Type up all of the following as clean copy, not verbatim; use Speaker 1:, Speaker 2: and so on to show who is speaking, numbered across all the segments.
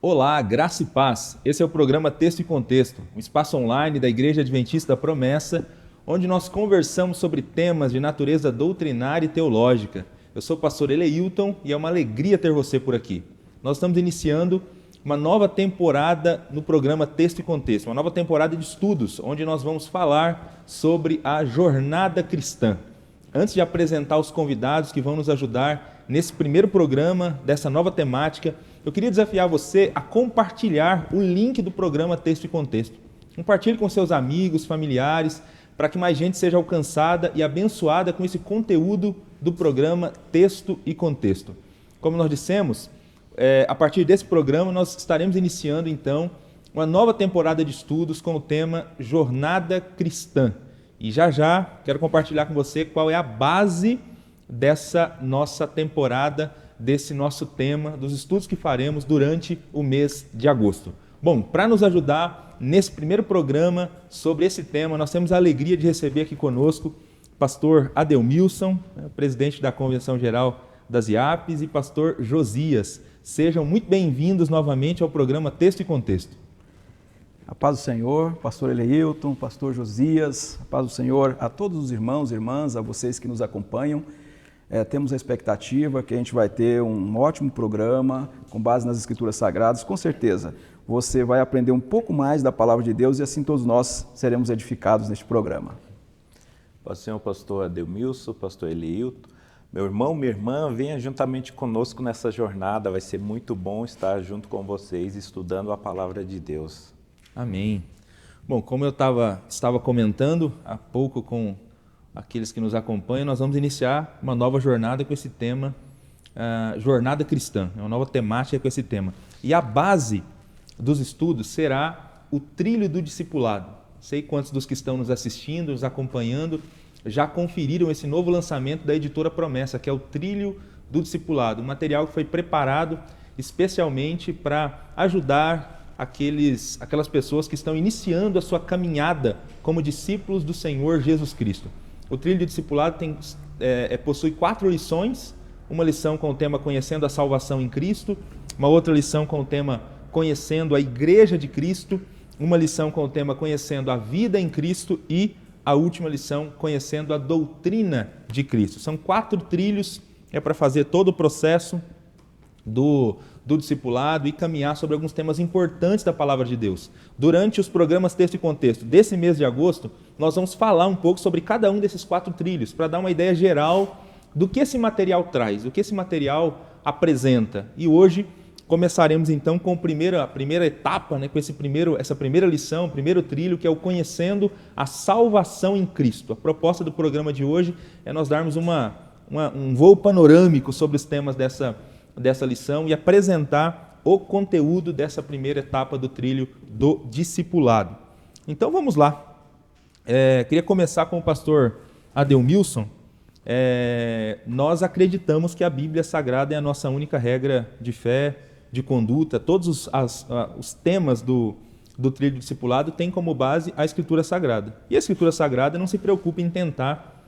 Speaker 1: Olá, graça e paz. Esse é o programa Texto e Contexto, um espaço online da Igreja Adventista da Promessa, onde nós conversamos sobre temas de natureza doutrinária e teológica. Eu sou o pastor Eleilton e é uma alegria ter você por aqui. Nós estamos iniciando uma nova temporada no programa Texto e Contexto, uma nova temporada de estudos, onde nós vamos falar sobre a jornada cristã. Antes de apresentar os convidados que vão nos ajudar nesse primeiro programa dessa nova temática, eu queria desafiar você a compartilhar o link do programa Texto e Contexto. Compartilhe com seus amigos, familiares, para que mais gente seja alcançada e abençoada com esse conteúdo do programa Texto e Contexto. Como nós dissemos, a partir desse programa nós estaremos iniciando então uma nova temporada de estudos com o tema Jornada Cristã. E já quero compartilhar com você qual é a base dessa nossa temporada, desse nosso tema, dos estudos que faremos durante o mês de agosto. Bom, para nos ajudar nesse primeiro programa sobre esse tema, nós temos a alegria de receber aqui conosco o pastor Ademilson, presidente da Convenção Geral das IAPs, e pastor Josias. Sejam muito bem-vindos novamente ao programa Texto e Contexto.
Speaker 2: A paz do Senhor, pastor Eleilton, pastor Josias, a paz do Senhor a todos os irmãos e irmãs, a vocês que nos acompanham. Temos a expectativa que a gente vai ter um ótimo programa com base nas Escrituras Sagradas. Com certeza, você vai aprender um pouco mais da Palavra de Deus e assim todos nós seremos edificados neste programa.
Speaker 3: Senhor pastor Ademilson, pastor Eleilton, meu irmão, minha irmã, venha juntamente conosco nessa jornada. Vai ser muito bom estar junto com vocês estudando a Palavra de Deus.
Speaker 1: Amém. Bom, como eu estava comentando há pouco com aqueles que nos acompanham, nós vamos iniciar uma nova jornada com esse tema, Jornada Cristã, uma nova temática com esse tema. E a base dos estudos será o trilho do discipulado. Sei quantos dos que estão nos assistindo, nos acompanhando, já conferiram esse novo lançamento da editora Promessa, que é o Trilho do Discipulado, um material que foi preparado especialmente para ajudar aquelas pessoas que estão iniciando a sua caminhada como discípulos do Senhor Jesus Cristo. O Trilho do Discipulado possui 4 lições, uma lição com o tema Conhecendo a Salvação em Cristo, uma outra lição com o tema Conhecendo a Igreja de Cristo, uma lição com o tema Conhecendo a Vida em Cristo e a última lição Conhecendo a Doutrina de Cristo. São 4 trilhos para fazer todo o processo do discipulado e caminhar sobre alguns temas importantes da Palavra de Deus. Durante os programas Texto e Contexto desse mês de agosto, nós vamos falar um pouco sobre cada um desses 4 trilhos, para dar uma ideia geral do que esse material traz, do que esse material apresenta. E hoje começaremos então com a primeira etapa, com essa primeira lição, o primeiro trilho, que é o Conhecendo a Salvação em Cristo. A proposta do programa de hoje é nós darmos um voo panorâmico sobre os temas dessa lição e apresentar o conteúdo dessa primeira etapa do trilho do discipulado. Então vamos lá. Queria começar com o pastor Ademilson. Nós acreditamos que a Bíblia Sagrada é a nossa única regra de fé, de conduta. Todos os temas do trilho do discipulado têm como base a Escritura Sagrada. E a Escritura Sagrada não se preocupa em tentar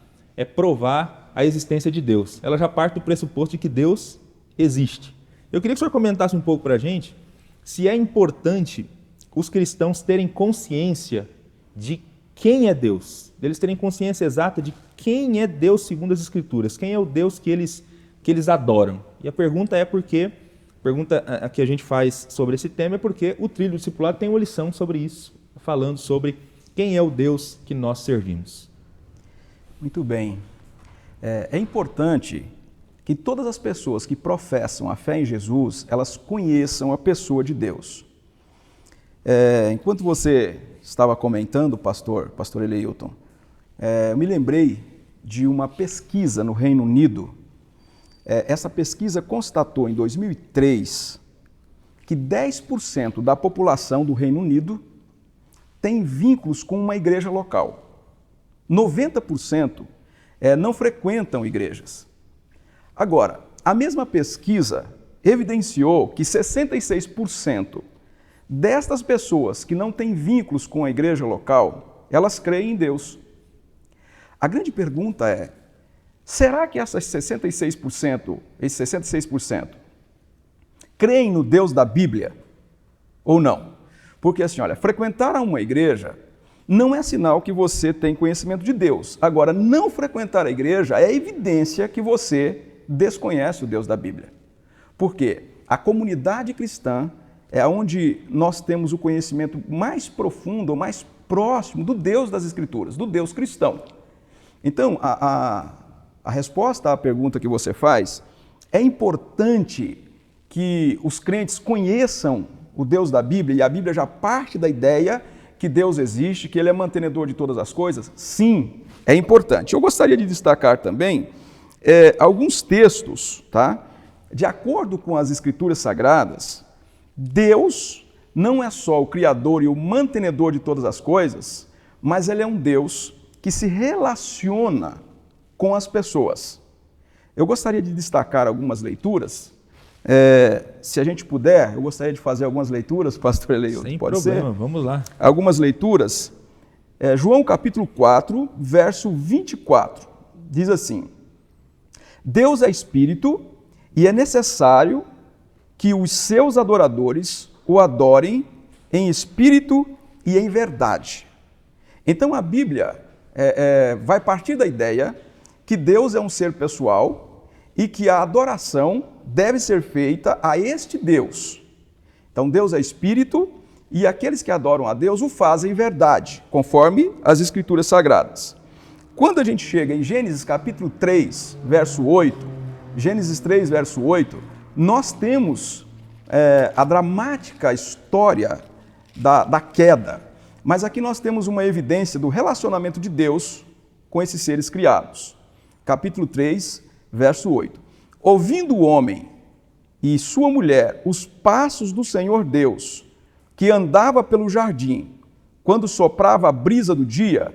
Speaker 1: provar a existência de Deus. Ela já parte do pressuposto de que Deus existe. Eu queria que o senhor comentasse um pouco para a gente se é importante os cristãos terem consciência de quem é Deus, deles terem consciência exata de quem é Deus segundo as Escrituras, quem é o Deus que eles adoram. E a pergunta que a gente faz sobre esse tema é porque o trilho do discipulado tem uma lição sobre isso, falando sobre quem é o Deus que nós servimos.
Speaker 2: Muito bem. É importante que todas as pessoas que professam a fé em Jesus, elas conheçam a pessoa de Deus. Enquanto você estava comentando, pastor Eleilton, eu me lembrei de uma pesquisa no Reino Unido. Essa pesquisa constatou em 2003 que 10% da população do Reino Unido tem vínculos com uma igreja local. 90% não frequentam igrejas. Agora, a mesma pesquisa evidenciou que 66% destas pessoas que não têm vínculos com a igreja local, elas creem em Deus. A grande pergunta é, será que esses 66% creem no Deus da Bíblia? ou não? Porque assim, olha, frequentar uma igreja não é sinal que você tem conhecimento de Deus. Agora, não frequentar a igreja é evidência que você desconhece o Deus da Bíblia. Por quê? A comunidade cristã é onde nós temos o conhecimento mais profundo, mais próximo do Deus das Escrituras, do Deus cristão. Então, a resposta à pergunta que você faz, é importante que os crentes conheçam o Deus da Bíblia, e a Bíblia já parte da ideia que Deus existe, que Ele é mantenedor de todas as coisas? Sim, é importante. Eu gostaria de destacar também alguns textos, tá? De acordo com as Escrituras Sagradas, Deus não é só o Criador e o mantenedor de todas as coisas, mas Ele é um Deus que se relaciona com as pessoas. Eu gostaria de destacar algumas leituras. Se a gente puder, eu gostaria de fazer algumas leituras, pastor Eleio.
Speaker 1: Sem
Speaker 2: pode
Speaker 1: problema,
Speaker 2: ser?
Speaker 1: vamos lá.
Speaker 2: Algumas leituras. João capítulo 4, verso 24, diz assim: Deus é Espírito e é necessário que os seus adoradores o adorem em espírito e em verdade. Então a Bíblia vai partir da ideia que Deus é um ser pessoal e que a adoração deve ser feita a este Deus. Então Deus é Espírito e aqueles que adoram a Deus o fazem em verdade, conforme as Escrituras Sagradas. Quando a gente chega em Gênesis capítulo 3, verso 8, Gênesis 3, verso 8, nós temos a dramática história da queda, mas aqui nós temos uma evidência do relacionamento de Deus com esses seres criados. Capítulo 3, verso 8. Ouvindo o homem e sua mulher os passos do Senhor Deus, que andava pelo jardim, quando soprava a brisa do dia,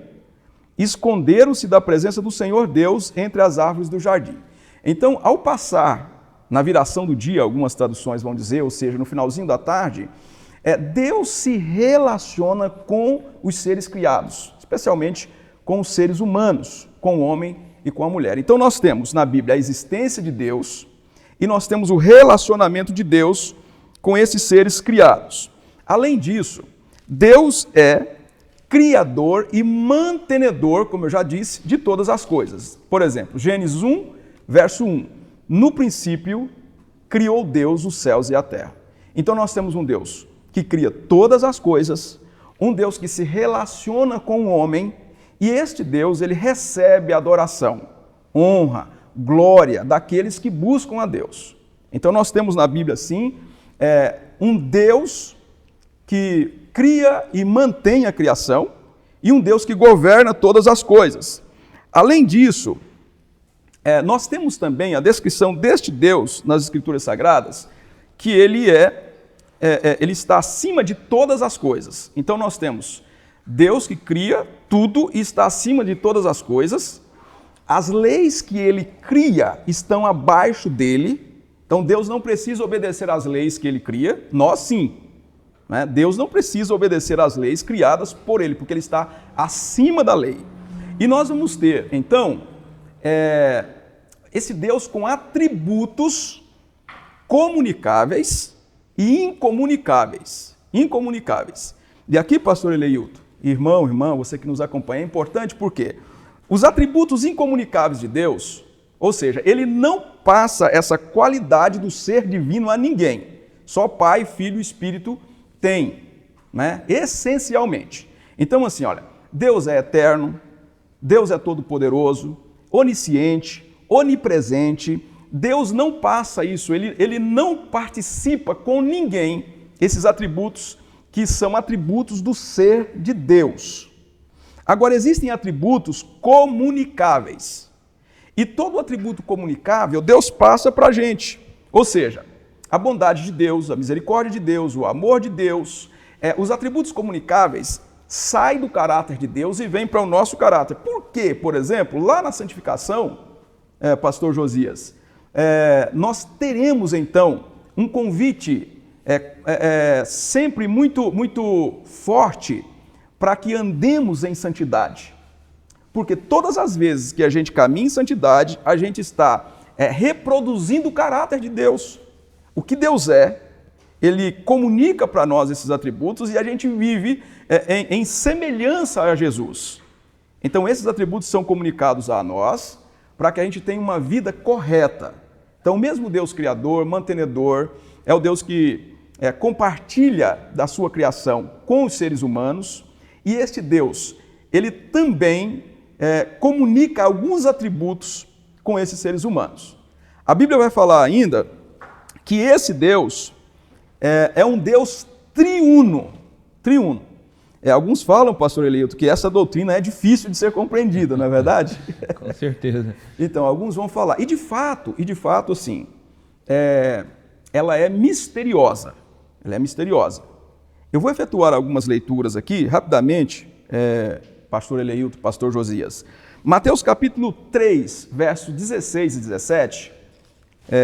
Speaker 2: esconderam-se da presença do Senhor Deus entre as árvores do jardim. Então, ao passar na viração do dia, algumas traduções vão dizer, ou seja, no finalzinho da tarde, Deus se relaciona com os seres criados, especialmente com os seres humanos, com o homem e com a mulher. Então nós temos na Bíblia a existência de Deus e nós temos o relacionamento de Deus com esses seres criados. Além disso, Deus é criador e mantenedor, como eu já disse, de todas as coisas. Por exemplo, Gênesis 1, verso 1. No princípio, criou Deus os céus e a terra. Então nós temos um Deus que cria todas as coisas, um Deus que se relaciona com o homem, e este Deus, ele recebe adoração, honra, glória daqueles que buscam a Deus. Então nós temos na Bíblia, sim, um Deus que cria e mantém a criação, e um Deus que governa todas as coisas. Além disso, nós temos também a descrição deste Deus nas Escrituras Sagradas, que ele está acima de todas as coisas. Então nós temos Deus que cria tudo e está acima de todas as coisas. As leis que ele cria estão abaixo dele. Então Deus não precisa obedecer às leis que ele cria, nós sim. Né? Deus não precisa obedecer às leis criadas por ele, porque ele está acima da lei. E nós vamos ter, então, esse Deus com atributos comunicáveis e incomunicáveis. E aqui, pastor Eleilton, irmão, irmã, você que nos acompanha, é importante porque os atributos incomunicáveis de Deus, ou seja, ele não passa essa qualidade do ser divino a ninguém. Só Pai, Filho e Espírito tem, né? Essencialmente. Então, assim, olha, Deus é eterno, Deus é todo-poderoso, onisciente, onipresente. Deus não passa isso, ele não participa com ninguém, esses atributos que são atributos do ser de Deus. Agora, existem atributos comunicáveis. E todo atributo comunicável, Deus passa para a gente. Ou seja, a bondade de Deus, a misericórdia de Deus, o amor de Deus, os atributos comunicáveis saem do caráter de Deus e vêm para o nosso caráter. Por quê? Por exemplo, lá na santificação, pastor Josias, nós teremos então um convite sempre muito, muito forte para que andemos em santidade. Porque todas as vezes que a gente caminha em santidade, a gente está reproduzindo o caráter de Deus. O que Deus é ele comunica para nós esses atributos e a gente vive em semelhança a Jesus. Então, esses atributos são comunicados a nós para que a gente tenha uma vida correta. Então, o mesmo Deus criador, mantenedor, é o Deus que compartilha da sua criação com os seres humanos, e este Deus, ele também comunica alguns atributos com esses seres humanos. A Bíblia vai falar ainda que esse Deus é um Deus triuno. Alguns falam, pastor Eleilton, que essa doutrina é difícil de ser compreendida, não é verdade?
Speaker 1: Com certeza.
Speaker 2: Então, alguns vão falar. E de fato, assim, ela é misteriosa. Ela é misteriosa. Eu vou efetuar algumas leituras aqui, rapidamente, pastor Eleilton, pastor Josias. Mateus capítulo 3, versos 16 e 17.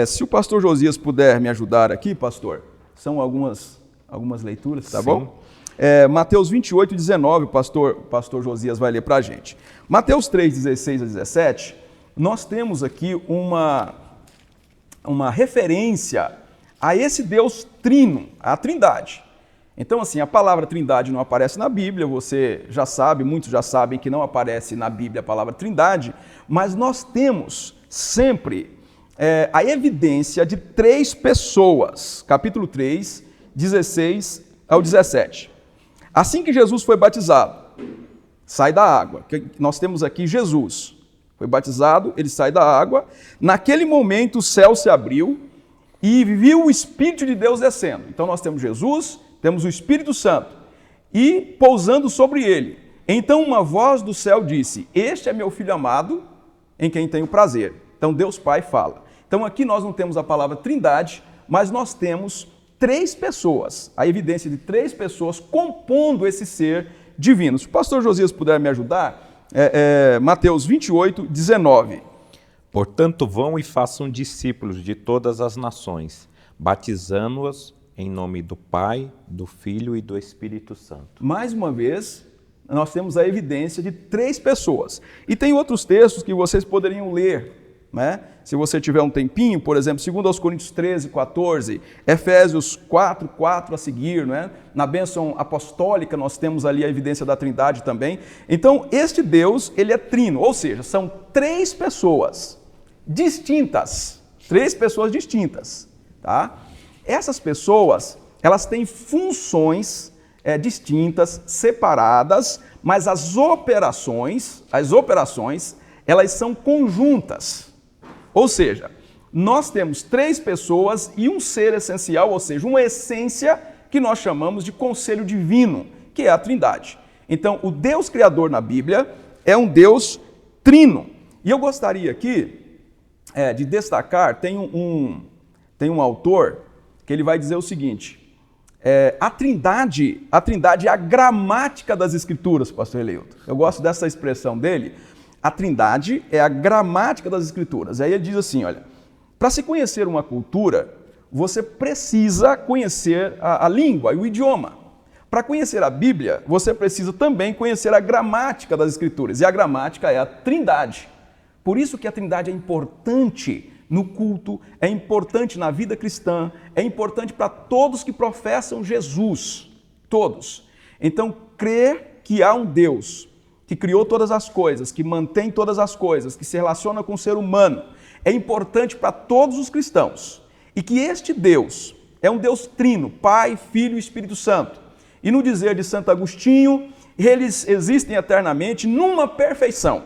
Speaker 2: Se o pastor Josias puder me ajudar aqui, pastor, são algumas leituras, tá? Sim. Bom? Mateus 28, 19, o pastor Josias vai ler para a gente. Mateus 3, 16 a 17, nós temos aqui uma referência a esse Deus trino, a Trindade. Então, assim, a palavra Trindade não aparece na Bíblia, você já sabe, muitos já sabem que não aparece na Bíblia a palavra Trindade, mas nós temos sempre a evidência de 3 pessoas. Capítulo 3, 16 ao 17. Assim que Jesus foi batizado, sai da água. Nós temos aqui Jesus. Foi batizado, ele sai da água. Naquele momento o céu se abriu e viu o Espírito de Deus descendo. Então nós temos Jesus, temos o Espírito Santo e pousando sobre ele. Então uma voz do céu disse: "Este é meu Filho amado, em quem tenho prazer." Então Deus Pai fala. Então aqui nós não temos a palavra Trindade, mas nós temos 3 pessoas, a evidência de 3 pessoas compondo esse ser divino. Se o pastor Josias puder me ajudar, Mateus 28, 19.
Speaker 3: Portanto, vão e façam discípulos de todas as nações, batizando-os em nome do Pai, do Filho e do Espírito Santo.
Speaker 2: Mais uma vez, nós temos a evidência de 3 pessoas. E tem outros textos que vocês poderiam ler, né? Se você tiver um tempinho, por exemplo, 2 Coríntios 13, 14, Efésios 4, 4 a seguir, né? Na bênção apostólica nós temos ali a evidência da Trindade também. Então, este Deus, ele é trino, ou seja, são 3 pessoas distintas, 3 pessoas distintas, tá? Essas pessoas, elas têm funções distintas, separadas, mas as operações, elas são conjuntas. Ou seja, nós temos 3 pessoas e um ser essencial, ou seja, uma essência que nós chamamos de conselho divino, que é a Trindade. Então, o Deus Criador na Bíblia é um Deus trino. E eu gostaria aqui de destacar, tem um autor que ele vai dizer o seguinte: a Trindade é a gramática das Escrituras, pastor Eleilton. Eu gosto dessa expressão dele. A Trindade é a gramática das Escrituras. Aí ele diz assim, olha, para se conhecer uma cultura, você precisa conhecer a língua e o idioma. Para conhecer a Bíblia, você precisa também conhecer a gramática das Escrituras. E a gramática é a Trindade. Por isso que a Trindade é importante no culto, é importante na vida cristã, é importante para todos que professam Jesus. Todos. Então, crer que há um Deus que criou todas as coisas, que mantém todas as coisas, que se relaciona com o ser humano, é importante para todos os cristãos. E que este Deus é um Deus trino, Pai, Filho e Espírito Santo. E no dizer de Santo Agostinho, eles existem eternamente numa perfeição,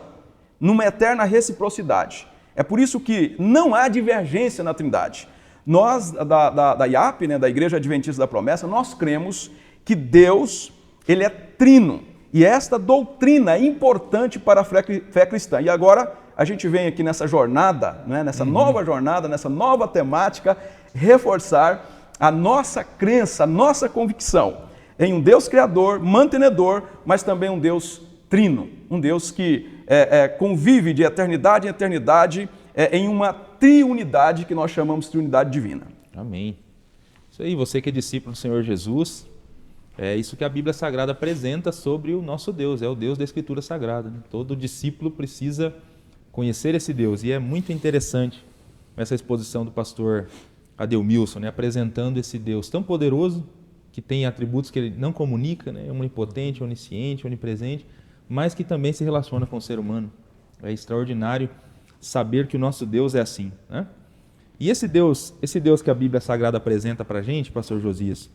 Speaker 2: numa eterna reciprocidade. É por isso que não há divergência na Trindade. Nós, da IAP, né, da Igreja Adventista da Promessa, nós cremos que Deus, ele é trino. E esta doutrina é importante para a fé cristã. E agora a gente vem aqui nessa jornada, né, nessa nova jornada, nessa nova temática, reforçar a nossa crença, a nossa convicção em um Deus criador, mantenedor, mas também um Deus trino, um Deus que convive de eternidade em eternidade em uma triunidade que nós chamamos de triunidade divina.
Speaker 1: Amém. Isso aí, você que é discípulo do Senhor Jesus, é isso que a Bíblia Sagrada apresenta sobre o nosso Deus, é o Deus da Escritura Sagrada. Né? Todo discípulo precisa conhecer esse Deus, e é muito interessante essa exposição do pastor Adelmilson, né, apresentando esse Deus tão poderoso, que tem atributos que ele não comunica, né, é onipotente, onisciente, onipresente, mas que também se relaciona com o ser humano. É extraordinário saber que o nosso Deus é assim, né? E esse Deus que a Bíblia Sagrada apresenta para a gente, pastor Josias,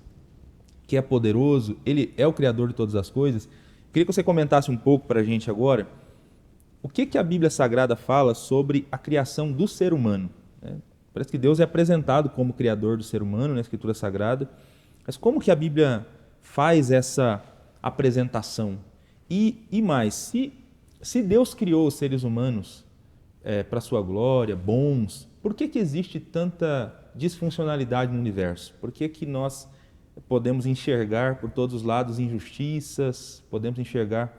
Speaker 1: que é poderoso, ele é o Criador de todas as coisas. Queria que você comentasse um pouco para a gente agora o que a Bíblia Sagrada fala sobre a criação do ser humano, né? Parece que Deus é apresentado como Criador do ser humano na Escritura Sagrada, mas como que a Bíblia faz essa apresentação? E mais, se Deus criou os seres humanos para a sua glória, bons, por que existe tanta disfuncionalidade no universo? Por que nós podemos enxergar por todos os lados injustiças, podemos enxergar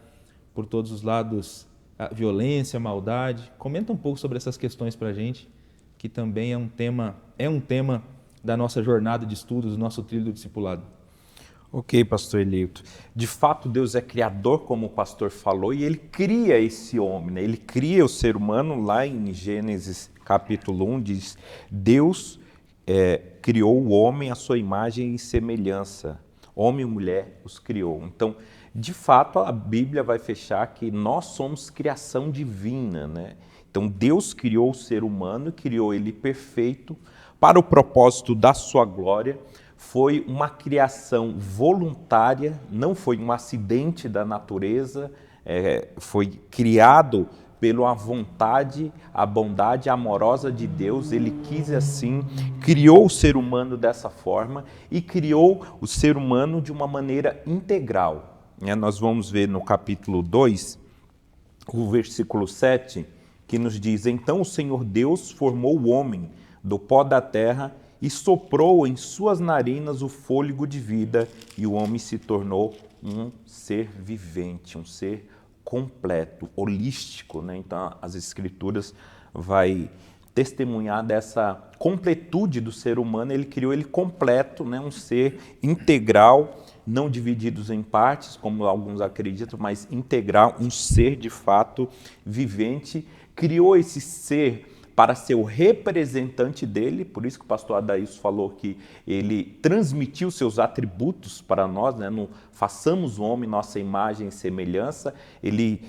Speaker 1: por todos os lados a violência, a maldade? Comenta um pouco sobre essas questões para a gente, que também é um tema da nossa jornada de estudos, do nosso trilho do discipulado.
Speaker 3: Ok, pastor Elito. De fato, Deus é criador, como o pastor falou, e ele cria esse homem, né? Ele cria o ser humano. Lá em Gênesis capítulo 1 diz: Deus criou o homem à sua imagem e semelhança. Homem e mulher os criou. Então, de fato, a Bíblia vai fechar que nós somos criação divina, né? Então, Deus criou o ser humano, criou ele perfeito para o propósito da sua glória. Foi uma criação voluntária, não foi um acidente da natureza, foi criado pela vontade, a bondade amorosa de Deus. Ele quis assim, criou o ser humano dessa forma e criou o ser humano de uma maneira integral. Nós vamos ver no capítulo 2, o versículo 7, que nos diz: Então o Senhor Deus formou o homem do pó da terra e soprou em suas narinas o fôlego de vida, e o homem se tornou um ser vivente, um ser completo, holístico, né? Então, as Escrituras vai testemunhar dessa completude do ser humano. Ele criou ele completo, né? Um ser integral, não divididos em partes, como alguns acreditam, mas integral, um ser de fato vivente. Criou esse ser para ser o representante dele, por isso que o pastor Adailson falou que ele transmitiu seus atributos para nós, né? No façamos o homem nossa imagem e semelhança. Ele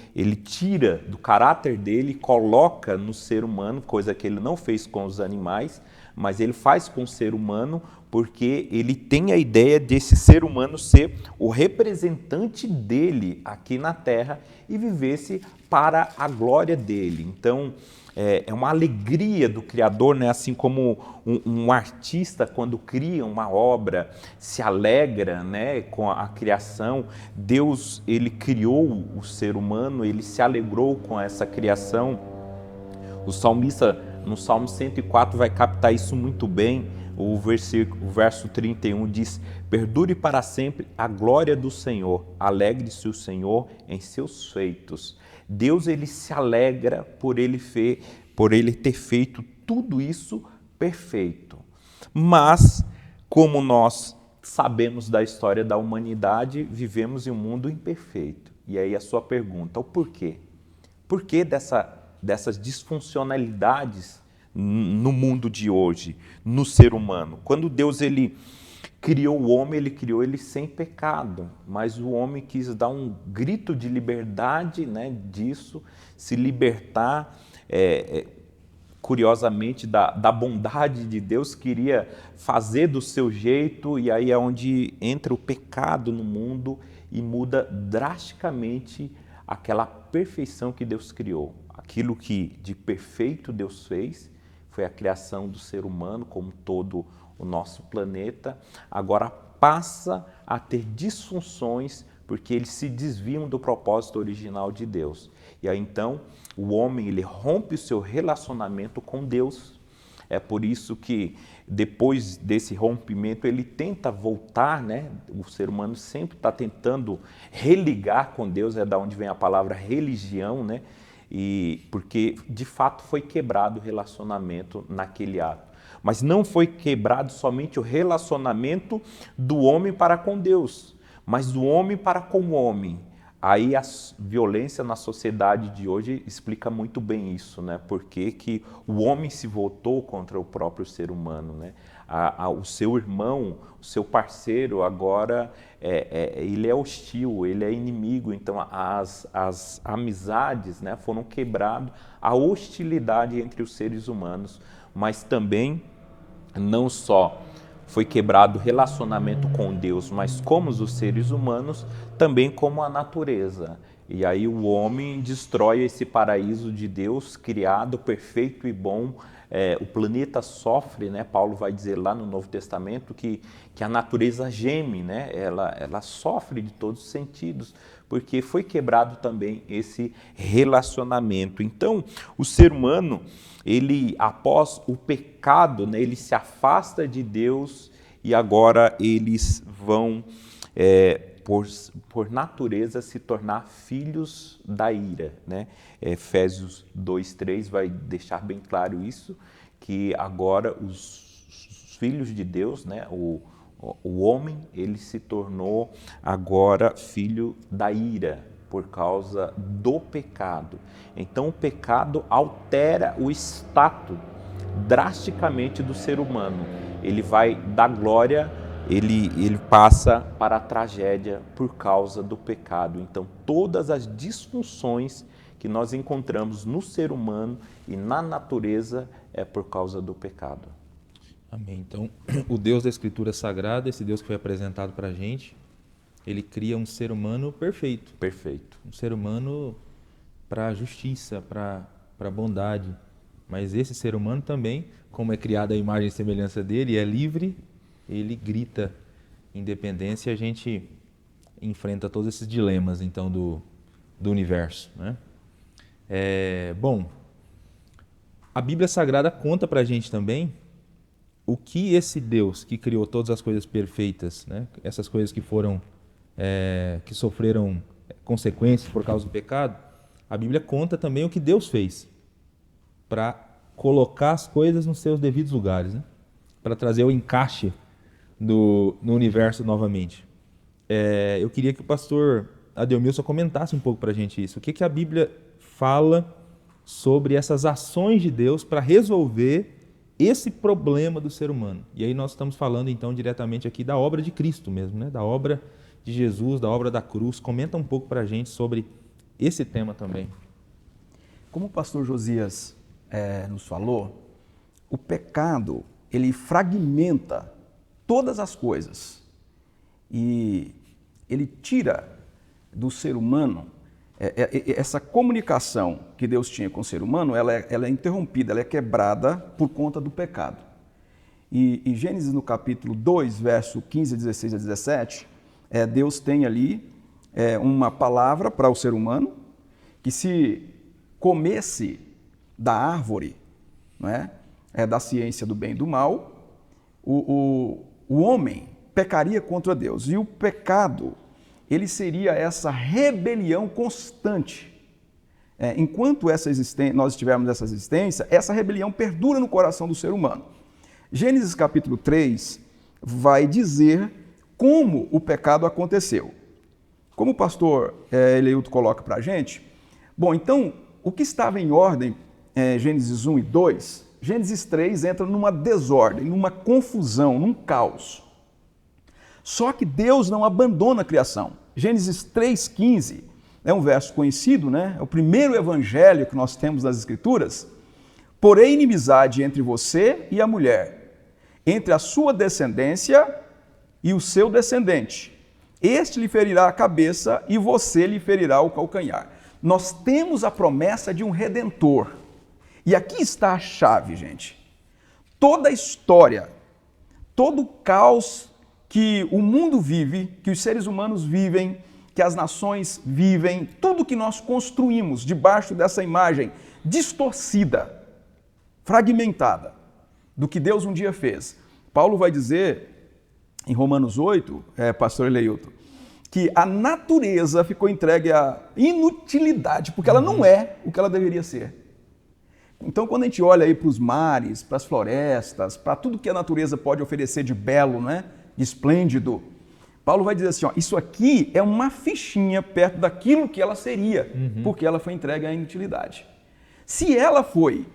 Speaker 3: tira do caráter dele, coloca no ser humano, coisa que ele não fez com os animais, mas ele faz com o ser humano, porque ele tem a ideia desse ser humano ser o representante dele aqui na terra e vivesse para a glória dele. Então, é uma alegria do Criador, né? Assim como um artista, quando cria uma obra, se alegra, né, com a criação. Deus, ele criou o ser humano, ele se alegrou com essa criação. O salmista, no Salmo 104, vai captar isso muito bem. O verso 31 diz: Perdure para sempre a glória do Senhor, alegre-se o Senhor em seus feitos. Deus, ele se alegra por ele ter feito tudo isso perfeito. Mas, como nós sabemos da história da humanidade, vivemos em um mundo imperfeito. E aí a sua pergunta, o porquê? Por que dessas disfuncionalidades no mundo de hoje, no ser humano? Quando Deus ele criou o homem, ele criou ele sem pecado, mas o homem quis dar um grito de liberdade, né, disso, se libertar, curiosamente, da bondade de Deus, queria fazer do seu jeito, e aí é onde entra o pecado no mundo e muda drasticamente aquela perfeição que Deus criou. Aquilo que de perfeito Deus fez foi a criação do ser humano, como todo o nosso planeta, agora passa a ter disfunções porque eles se desviam do propósito original de Deus. E aí então o homem ele rompe o seu relacionamento com Deus. É por isso que depois desse rompimento ele tenta voltar, né? O ser humano sempre está tentando religar com Deus, é da onde vem a palavra religião, né? E porque de fato foi quebrado o relacionamento naquele ato. Mas não foi quebrado somente o relacionamento do homem para com Deus, mas do homem para com o homem. Aí a violência na sociedade de hoje explica muito bem isso, né? Porque que o homem se voltou contra o próprio ser humano, né? O seu irmão, o seu parceiro agora ele é hostil, ele é inimigo. Então as amizades, né, foram quebradas, a hostilidade entre os seres humanos, mas também não só foi quebrado o relacionamento com Deus, mas como os seres humanos, também como a natureza. E aí o homem destrói esse paraíso de Deus, criado, perfeito e bom. O planeta sofre, né? Paulo vai dizer lá no Novo Testamento que a natureza geme, né? Ela sofre de todos os sentidos, porque foi quebrado também esse relacionamento. Então, o ser humano, ele, após o pecado, né, ele se afasta de Deus e agora eles vão, por natureza, se tornar filhos da ira, né? Efésios 2:3 vai deixar bem claro isso, que agora os filhos de Deus, né, o homem, ele se tornou agora filho da ira por causa do pecado. Então o pecado altera o status drasticamente do ser humano. Ele vai da glória, ele passa para a tragédia por causa do pecado. Então todas as disfunções que nós encontramos no ser humano e na natureza é por causa do pecado.
Speaker 1: Amém. Então, o Deus da Escritura Sagrada, esse Deus que foi apresentado para a gente, ele cria um ser humano perfeito.
Speaker 3: Perfeito.
Speaker 1: Um ser humano para a justiça, para a bondade. Mas esse ser humano também, como é criado à imagem e semelhança dele, é livre, ele grita independência e a gente enfrenta todos esses dilemas, então, do universo, né? Bom, a Bíblia Sagrada conta para a gente também o que esse Deus que criou todas as coisas perfeitas, né? Essas coisas que foram, que sofreram consequências por causa do pecado, a Bíblia conta também o que Deus fez para colocar as coisas nos seus devidos lugares, né? Para trazer o encaixe no universo novamente. Eu queria que o pastor Adelmilson comentasse um pouco para a gente isso. O que a Bíblia fala sobre essas ações de Deus para resolver esse problema do ser humano. E aí nós estamos falando então diretamente aqui da obra de Cristo mesmo, né? Da obra de Jesus, da obra da cruz. Comenta um pouco para a gente sobre esse tema também.
Speaker 2: Como o pastor Josias nos falou, o pecado, ele fragmenta todas as coisas e ele tira do ser humano essa comunicação que Deus tinha com o ser humano, ela é interrompida, ela é quebrada por conta do pecado. E em Gênesis, no capítulo 2, verso 15, 16 a 17, Deus tem ali uma palavra para o ser humano, que se comesse da árvore, não é? Da ciência do bem e do mal, o homem pecaria contra Deus. E o pecado, ele seria essa rebelião constante. Enquanto nós estivermos nessa existência, essa rebelião perdura no coração do ser humano. Gênesis capítulo 3 vai dizer como o pecado aconteceu. Como o pastor Eleilton coloca para a gente, bom, então, o que estava em ordem, Gênesis 1 e 2, Gênesis 3 entra numa desordem, numa confusão, num caos. Só que Deus não abandona a criação. Gênesis 3,15 é um verso conhecido, né? É o primeiro evangelho que nós temos nas Escrituras. Porém, inimizade entre você e a mulher, entre a sua descendência e o seu descendente. Este lhe ferirá a cabeça e você lhe ferirá o calcanhar. Nós temos a promessa de um redentor. E aqui está a chave, gente. Toda a história, todo o caos que o mundo vive, que os seres humanos vivem, que as nações vivem, tudo que nós construímos debaixo dessa imagem distorcida, fragmentada, do que Deus um dia fez. Paulo vai dizer, em Romanos 8, pastor Eleilton, que a natureza ficou entregue à inutilidade, porque ela não é o que ela deveria ser. Então, quando a gente olha aí para os mares, para as florestas, para tudo que a natureza pode oferecer de belo, né? De esplêndido, Paulo vai dizer assim, ó, isso aqui é uma fichinha perto daquilo que ela seria, porque ela foi entregue à inutilidade. Se ela foi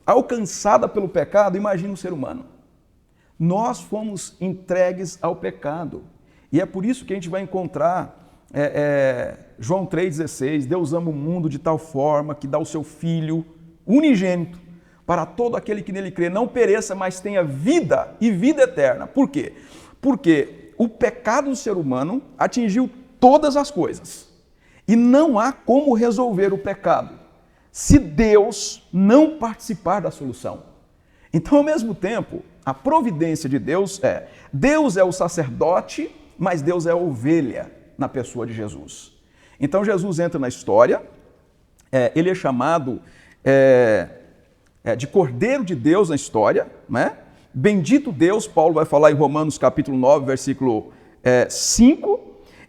Speaker 2: alcançada pelo pecado, imagina o ser humano. Nós fomos entregues ao pecado. E é por isso que a gente vai encontrar João 3,16, Deus ama o mundo de tal forma que dá o seu Filho unigênito para todo aquele que nele crê, não pereça, mas tenha vida e vida eterna. Por quê? Porque o pecado do ser humano atingiu todas as coisas. E não há como resolver o pecado se Deus não participar da solução. Então, ao mesmo tempo, a providência de Deus é o sacerdote, mas Deus é a ovelha na pessoa de Jesus. Então, Jesus entra na história, ele é chamado de Cordeiro de Deus na história, né? Bendito Deus, Paulo vai falar em Romanos capítulo 9, versículo 5.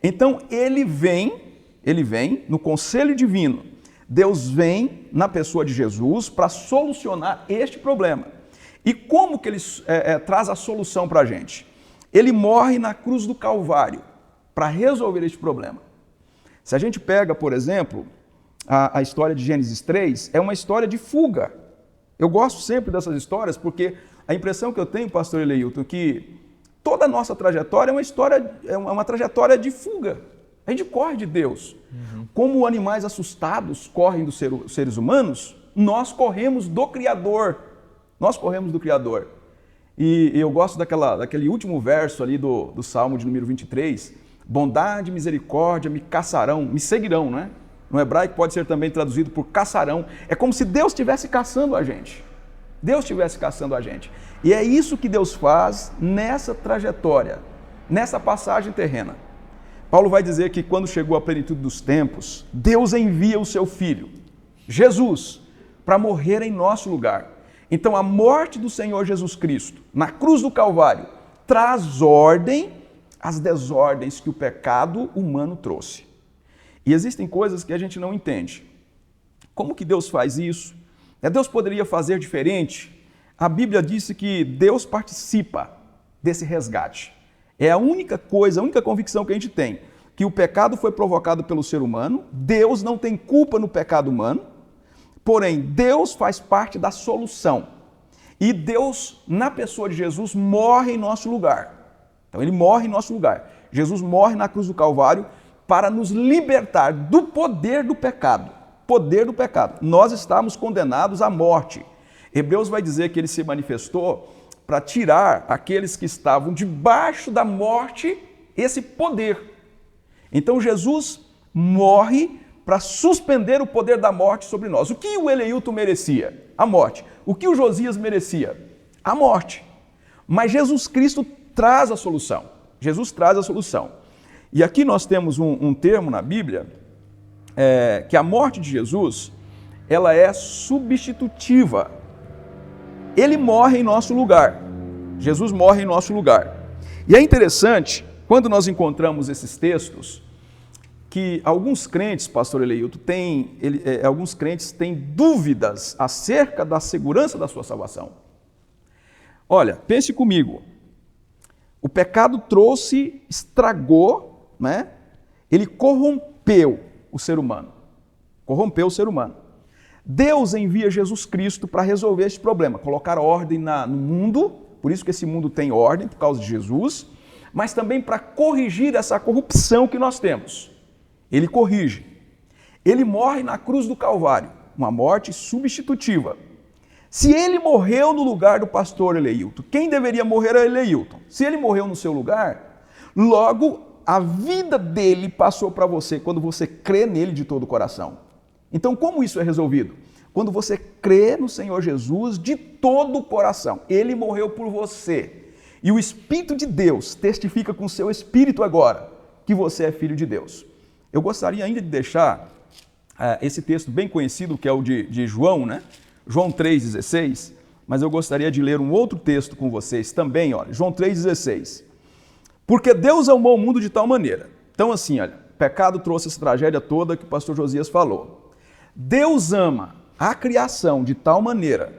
Speaker 2: Então, ele vem no conselho divino. Deus vem na pessoa de Jesus para solucionar este problema. E como que ele traz a solução para a gente? Ele morre na cruz do Calvário para resolver este problema. Se a gente pega, por exemplo, a história de Gênesis 3, é uma história de fuga. Eu gosto sempre dessas histórias porque a impressão que eu tenho, pastor Eleilton, que toda a nossa trajetória é uma trajetória de fuga. A gente corre de Deus. Como animais assustados correm dos seres humanos, nós corremos do Criador. Nós corremos do Criador. E eu gosto daquele último verso ali do Salmo de número 23. Bondade e misericórdia me caçarão, me seguirão, né? No hebraico pode ser também traduzido por caçarão. É como se Deus estivesse caçando a gente. Deus estivesse caçando a gente. E é isso que Deus faz nessa trajetória, nessa passagem terrena. Paulo vai dizer que quando chegou a plenitude dos tempos, Deus envia o seu Filho, Jesus, para morrer em nosso lugar. Então a morte do Senhor Jesus Cristo, na cruz do Calvário, traz ordem às desordens que o pecado humano trouxe. E existem coisas que a gente não entende. Como que Deus faz isso? Deus poderia fazer diferente? A Bíblia disse que Deus participa desse resgate. É a única coisa, a única convicção que a gente tem, que o pecado foi provocado pelo ser humano, Deus não tem culpa no pecado humano, porém, Deus faz parte da solução. E Deus, na pessoa de Jesus, morre em nosso lugar. Então, ele morre em nosso lugar. Jesus morre na cruz do Calvário para nos libertar do poder do pecado. Poder do pecado. Nós estávamos condenados à morte. Hebreus vai dizer que ele se manifestou para tirar aqueles que estavam debaixo da morte esse poder. Então Jesus morre para suspender o poder da morte sobre nós. O que o Eleilton merecia? A morte. O que o Josias merecia? A morte. Mas Jesus Cristo traz a solução. Jesus traz a solução. E aqui nós temos um termo na Bíblia, que a morte de Jesus, ela é substitutiva. Ele morre em nosso lugar. Jesus morre em nosso lugar. E é interessante, quando nós encontramos esses textos, que alguns crentes, pastor Eleilton, alguns crentes têm dúvidas acerca da segurança da sua salvação. Olha, pense comigo. O pecado estragou, né? Ele corrompeu o ser humano. Corrompeu o ser humano. Deus envia Jesus Cristo para resolver esse problema, colocar ordem no mundo, por isso que esse mundo tem ordem, por causa de Jesus, mas também para corrigir essa corrupção que nós temos. Ele corrige. Ele morre na cruz do Calvário, uma morte substitutiva. Se ele morreu no lugar do pastor Eleilton, quem deveria morrer é Eleilton. Se ele morreu no seu lugar, logo a vida dele passou para você quando você crê nele de todo o coração. Então, como isso é resolvido? Quando você crê no Senhor Jesus de todo o coração. Ele morreu por você. E o Espírito de Deus testifica com o seu Espírito agora que você é filho de Deus. Eu gostaria ainda de deixar esse texto bem conhecido, que é o de João, né? João 3,16, mas eu gostaria de ler um outro texto com vocês também, olha, João 3,16. Porque Deus amou o mundo de tal maneira. Então, assim, olha, o pecado trouxe essa tragédia toda que o pastor Josias falou. Deus ama a criação de tal maneira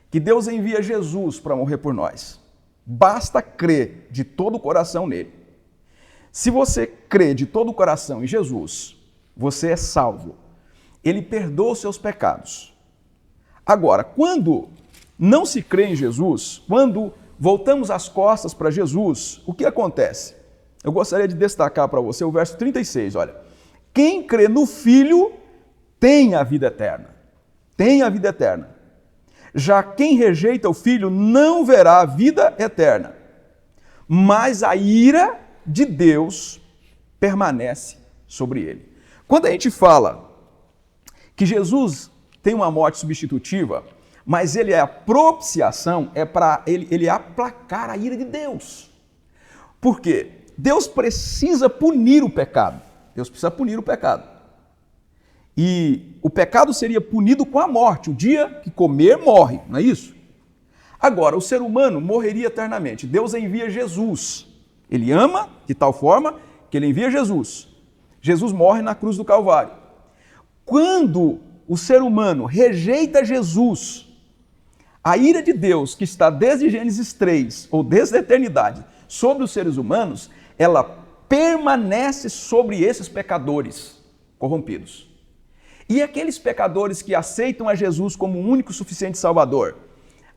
Speaker 2: que Deus envia Jesus para morrer por nós. Basta crer de todo o coração nele. Se você crê de todo o coração em Jesus, você é salvo. Ele perdoa os seus pecados. Agora, quando não se crê em Jesus, quando voltamos as costas para Jesus, o que acontece? Eu gostaria de destacar para você o verso 36, olha. Quem crê no Filho tem a vida eterna. Tem a vida eterna. Já quem rejeita o Filho não verá a vida eterna, mas a ira de Deus permanece sobre ele. Quando a gente fala que Jesus tem uma morte substitutiva, mas ele é a propiciação, é para ele aplacar a ira de Deus. Por quê? Deus precisa punir o pecado. Deus precisa punir o pecado. E o pecado seria punido com a morte. O dia que comer, morre, não é isso? Agora, o ser humano morreria eternamente. Deus envia Jesus. Ele ama de tal forma que ele envia Jesus. Jesus morre na cruz do Calvário. Quando o ser humano rejeita Jesus, a ira de Deus, que está desde Gênesis 3, ou desde a eternidade, sobre os seres humanos, ela permanece sobre esses pecadores corrompidos. E aqueles pecadores que aceitam a Jesus como o único suficiente Salvador,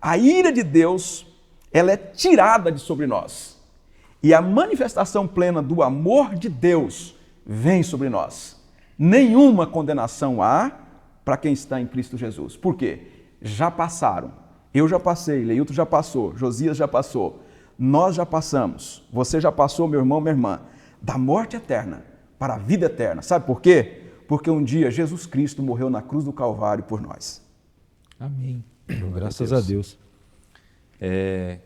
Speaker 2: a ira de Deus, ela é tirada de sobre nós. E a manifestação plena do amor de Deus vem sobre nós. Nenhuma condenação há para quem está em Cristo Jesus. Por quê? Já passaram. Eu já passei, Leilton já passou, Josias já passou. Nós já passamos. Você já passou, meu irmão, minha irmã, da morte eterna para a vida eterna. Sabe por quê? Porque um dia Jesus Cristo morreu na cruz do Calvário por nós.
Speaker 1: Amém. Graças a Deus.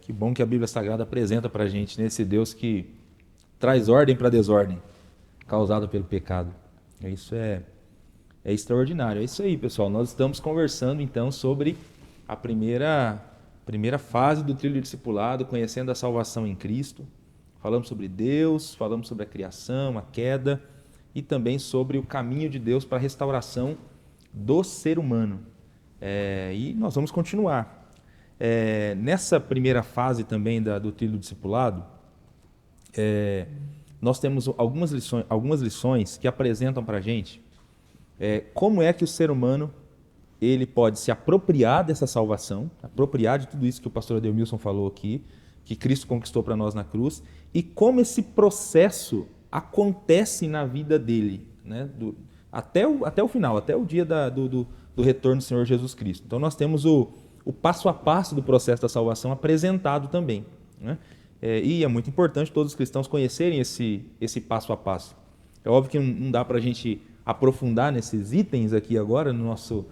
Speaker 1: Que bom que a Bíblia Sagrada apresenta para a gente nesse Deus que traz ordem para a desordem causada pelo pecado. Isso é extraordinário. É isso aí, pessoal. Nós estamos conversando então sobre a primeira fase do trilho discipulado, conhecendo a salvação em Cristo. Falamos sobre Deus, falamos sobre a criação, a queda e também sobre o caminho de Deus para a restauração do ser humano. E nós vamos continuar. Nessa primeira fase também do trilho discipulado, nós temos algumas lições que apresentam para a gente como é que o ser humano ele pode se apropriar dessa salvação, apropriar de tudo isso que o pastor Ademilson falou aqui, que Cristo conquistou para nós na cruz, e como esse processo acontece na vida dele, né? Até o final, até o dia do retorno do Senhor Jesus Cristo. Então nós temos o passo a passo do processo da salvação apresentado também, né? E é muito importante todos os cristãos conhecerem esse passo a passo. É óbvio que não dá para a gente aprofundar nesses itens aqui agora no nosso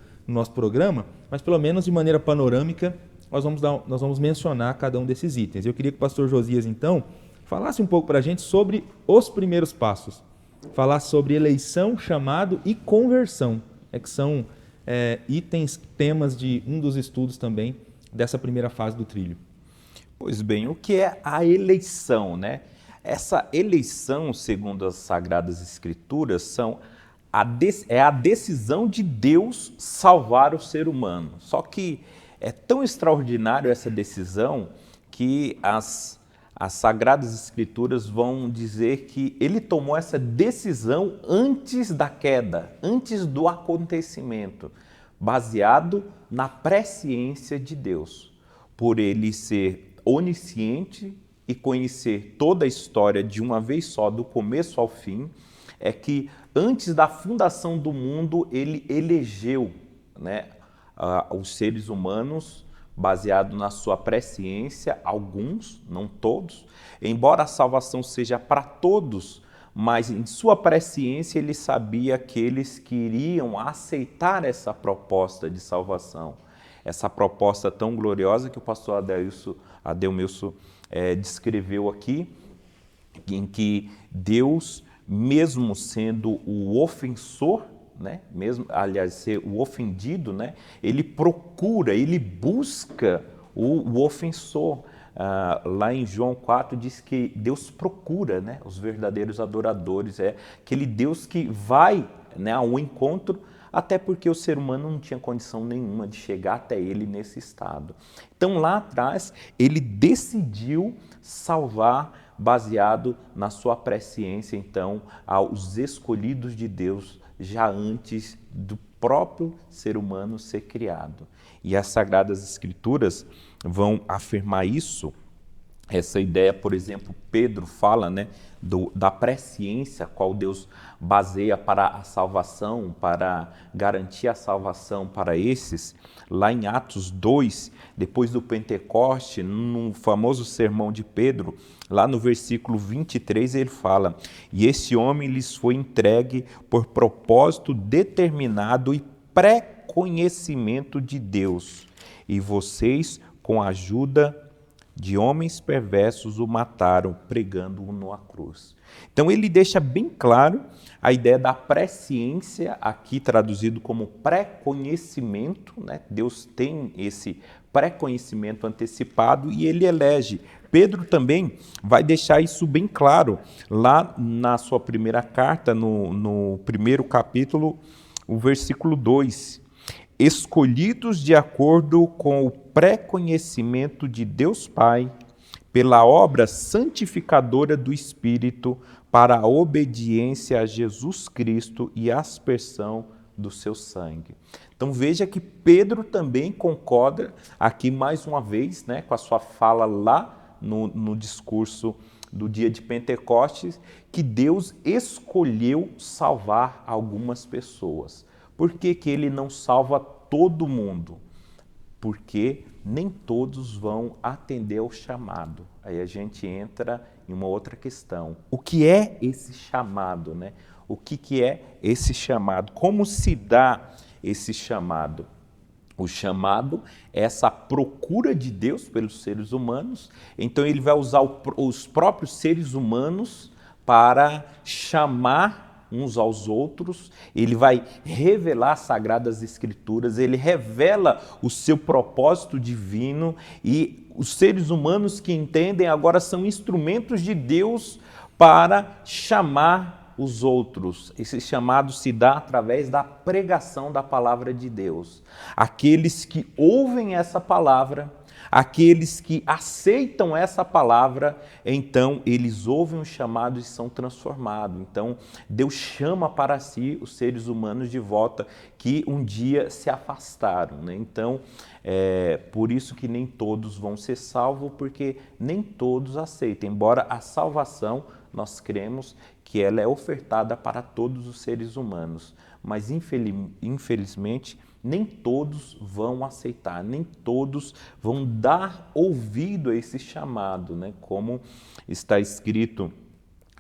Speaker 1: programa, mas pelo menos de maneira panorâmica nós vamos mencionar cada um desses itens. Eu queria que o pastor Josias, então, falasse um pouco para a gente sobre os primeiros passos. Falasse sobre eleição, chamado e conversão, que são itens, temas de um dos estudos também dessa primeira fase do trilho.
Speaker 3: Pois bem, o que é a eleição, né? Essa eleição, segundo as Sagradas Escrituras, é a decisão de Deus salvar o ser humano. Só que é tão extraordinário essa decisão que as Sagradas Escrituras vão dizer que ele tomou essa decisão antes da queda, antes do acontecimento, baseado na presciência de Deus. Por ele ser onisciente e conhecer toda a história de uma vez só, do começo ao fim, é que antes da fundação do mundo ele elegeu, né, os seres humanos baseado na sua presciência, alguns, não todos, embora a salvação seja para todos, mas em sua presciência ele sabia aqueles que iriam aceitar essa proposta de salvação, essa proposta tão gloriosa que o pastor Ademilson descreveu aqui, em que Deus, mesmo sendo o ofensor, né, mesmo, aliás, ser o ofendido, né, ele procura, ele busca o ofensor. Lá em João 4 diz que Deus procura, né, os verdadeiros adoradores, aquele Deus que vai, né, ao encontro, até porque o ser humano não tinha condição nenhuma de chegar até ele nesse estado. Então lá atrás ele decidiu salvar baseado na sua presciência, então, aos escolhidos de Deus já antes do próprio ser humano ser criado. E as Sagradas Escrituras vão afirmar isso essa ideia, por exemplo, Pedro fala, né, da presciência, qual Deus baseia para a salvação, para garantir a salvação para esses. Lá em Atos 2, depois do Pentecoste, no famoso sermão de Pedro, lá no versículo 23, ele fala: e esse homem lhes foi entregue por propósito determinado e pré-conhecimento de Deus, e vocês, com a ajuda de homens perversos, o mataram, pregando-o numa cruz. Então ele deixa bem claro a ideia da presciência, aqui traduzido como pré-conhecimento, né? Deus tem esse pré-conhecimento antecipado e ele elege. Pedro também vai deixar isso bem claro, lá na sua primeira carta, no primeiro capítulo, o versículo 2. Escolhidos de acordo com o pré-conhecimento de Deus Pai, pela obra santificadora do Espírito, para a obediência a Jesus Cristo e a aspersão do seu sangue. Então veja que Pedro também concorda aqui mais uma vez, né, com a sua fala lá no discurso do dia de Pentecostes, que Deus escolheu salvar algumas pessoas. Por que que ele não salva todo mundo? Porque nem todos vão atender ao chamado. Aí a gente entra em uma outra questão. O que é esse chamado, né? O que é esse chamado? Como se dá esse chamado? O chamado é essa procura de Deus pelos seres humanos. Então ele vai usar os próprios seres humanos para chamar uns aos outros, ele vai revelar as Sagradas Escrituras, ele revela o seu propósito divino e os seres humanos que entendem agora são instrumentos de Deus para chamar os outros. Esse chamado se dá através da pregação da palavra de Deus. Aqueles que ouvem essa palavra, aqueles que aceitam essa palavra, então eles ouvem o chamado e são transformados. Então Deus chama para si os seres humanos de volta que um dia se afastaram, né? Então por isso que nem todos vão ser salvos, porque nem todos aceitam. Embora a salvação, nós cremos que ela é ofertada para todos os seres humanos, mas infelizmente nem todos vão aceitar, nem todos vão dar ouvido a esse chamado, né? Como está escrito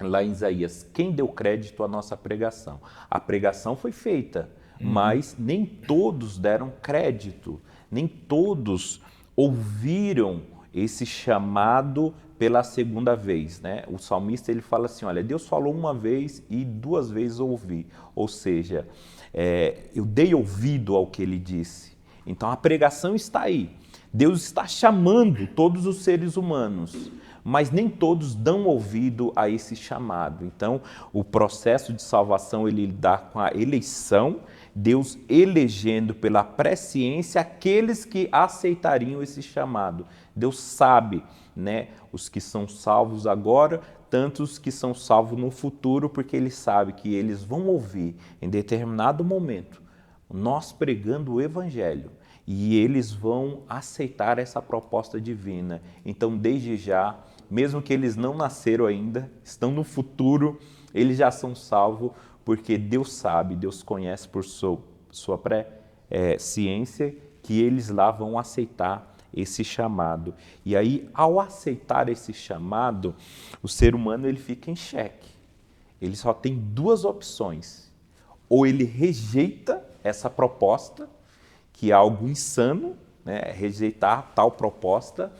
Speaker 3: lá em Isaías: quem deu crédito à nossa pregação? A pregação foi feita, mas nem todos deram crédito, nem todos ouviram esse chamado pela segunda vez, né? O salmista ele fala assim: olha, Deus falou uma vez e duas vezes eu ouvi, ou seja, eu dei ouvido ao que ele disse. Então a pregação está aí. Deus está chamando todos os seres humanos, mas nem todos dão ouvido a esse chamado. Então o processo de salvação ele dá com a eleição, Deus elegendo pela presciência aqueles que aceitariam esse chamado. Deus sabe, né, os que são salvos agora, tantos que são salvos no futuro, porque Ele sabe que eles vão ouvir em determinado momento nós pregando o Evangelho e eles vão aceitar essa proposta divina. Então, desde já, mesmo que eles não nasceram ainda, estão no futuro, eles já são salvos, porque Deus sabe, Deus conhece por sua ciência que eles lá vão aceitar esse chamado. E aí, ao aceitar esse chamado, o ser humano ele fica em xeque. Ele só tem duas opções. Ou ele rejeita essa proposta, que é algo insano, né? Rejeitar tal proposta,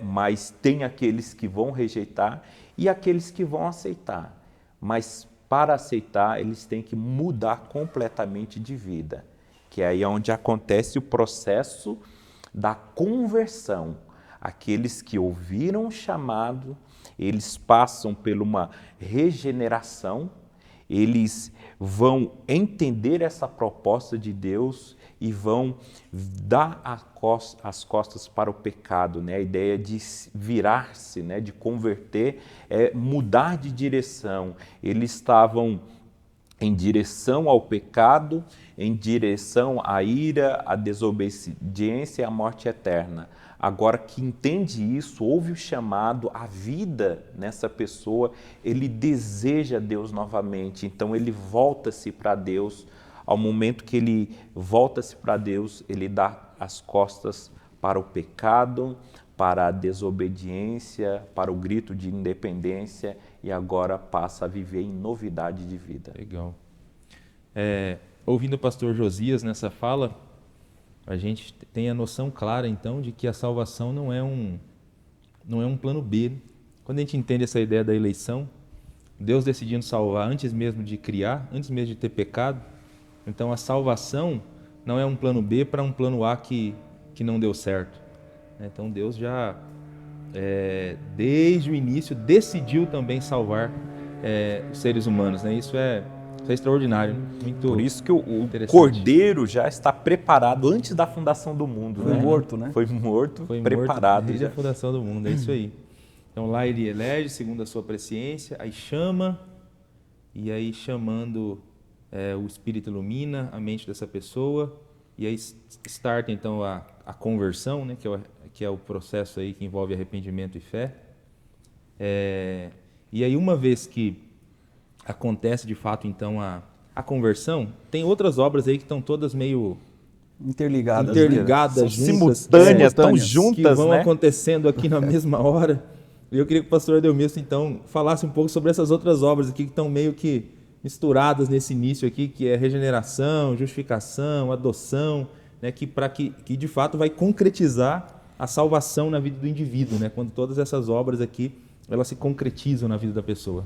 Speaker 3: mas tem aqueles que vão rejeitar e aqueles que vão aceitar. Mas para aceitar, eles têm que mudar completamente de vida, que é aí onde acontece o processo da conversão. Aqueles que ouviram o chamado, eles passam por uma regeneração, eles vão entender essa proposta de Deus e vão dar as costas para o pecado, né? A ideia de virar-se, né? De converter, é mudar de direção. Eles estavam em direção ao pecado, em direção à ira, à desobediência e à morte eterna. Agora que entende isso, ouve o chamado, a vida nessa pessoa, ele deseja Deus novamente, então ele volta-se para Deus. Ao momento que ele volta-se para Deus, ele dá as costas para o pecado, para a desobediência, para o grito de independência e agora passa a viver em novidade de vida.
Speaker 1: Legal. Ouvindo o pastor Josias nessa fala, a gente tem a noção clara, então, de que a salvação não é um plano B. Quando a gente entende essa ideia da eleição, Deus decidindo salvar antes mesmo de criar, antes mesmo de ter pecado, então a salvação não é um plano B para um plano A que não deu certo. Então Deus já, desde o início, decidiu também salvar os seres humanos. Né? Isso é extraordinário. Muito
Speaker 3: Por isso que o Cordeiro já está preparado antes da fundação do mundo.
Speaker 2: Foi morto, né?
Speaker 3: Foi morto, preparado.
Speaker 1: Desde a fundação do mundo, é isso aí. Então lá ele elege, segundo a sua presciência, aí chama, e aí chamando o Espírito ilumina a mente dessa pessoa, e aí starta então a conversão, né, que é o processo aí que envolve arrependimento e fé. E aí uma vez que acontece de fato então a conversão, tem outras obras aí que estão todas meio
Speaker 2: interligadas,
Speaker 1: juntas,
Speaker 3: simultâneas, estão juntas,
Speaker 1: que vão
Speaker 3: né?
Speaker 1: acontecendo aqui na mesma hora. E eu queria que o pastor Adelmilson então falasse um pouco sobre essas outras obras aqui que estão meio que misturadas nesse início aqui, que é regeneração, justificação, adoção, né, que de fato vai concretizar a salvação na vida do indivíduo, né, quando todas essas obras aqui elas se concretizam na vida da pessoa.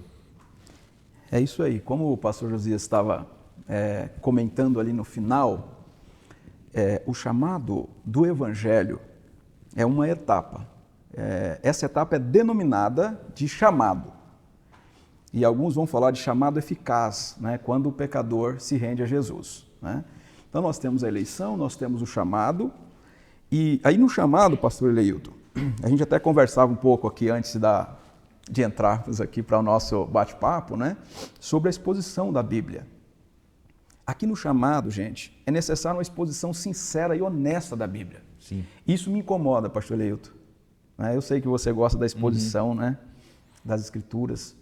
Speaker 2: É isso aí. Como o pastor Josias estava comentando ali no final, o chamado do Evangelho é uma etapa. Essa etapa é denominada de chamado. E alguns vão falar de chamado eficaz, né, quando o pecador se rende a Jesus. Né? Então nós temos a eleição, nós temos o chamado. E aí no chamado, pastor Eleilton, a gente até conversava um pouco aqui antes de entrarmos aqui para o nosso bate-papo, né, sobre a exposição da Bíblia. Aqui no chamado, gente, é necessário uma exposição sincera e honesta da Bíblia.
Speaker 1: Sim.
Speaker 2: Isso me incomoda, pastor Eleilton. Eu sei que você gosta da exposição, né, das Escrituras.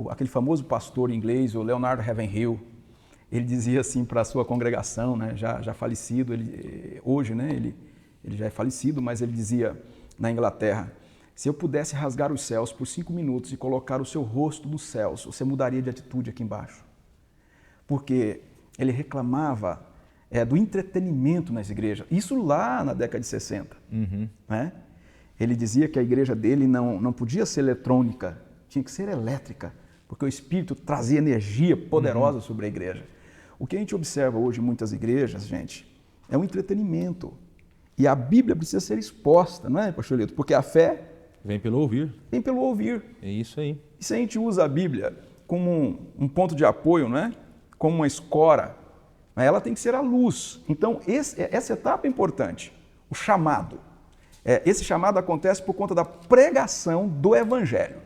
Speaker 2: Aquele famoso pastor inglês, o Leonard Ravenhill, ele dizia assim para a sua congregação, né, já falecido, hoje, né, ele já é falecido, mas ele dizia na Inglaterra: se eu pudesse rasgar os céus por 5 minutos e colocar o seu rosto nos céus, você mudaria de atitude aqui embaixo. Porque ele reclamava do entretenimento nas igrejas, isso lá na década de 60. Né? Ele dizia que a igreja dele não podia ser eletrônica, tinha que ser elétrica, porque o Espírito trazia energia poderosa sobre a igreja. O que a gente observa hoje em muitas igrejas, gente, é um entretenimento. E a Bíblia precisa ser exposta, não é, pastor Lito? Porque a fé
Speaker 1: vem pelo ouvir.
Speaker 2: Vem pelo ouvir.
Speaker 1: É isso aí.
Speaker 2: E se a gente usa a Bíblia como um ponto de apoio, não é? Como uma escora, ela tem que ser a luz. Então, essa etapa é importante, o chamado. Esse chamado acontece por conta da pregação do Evangelho.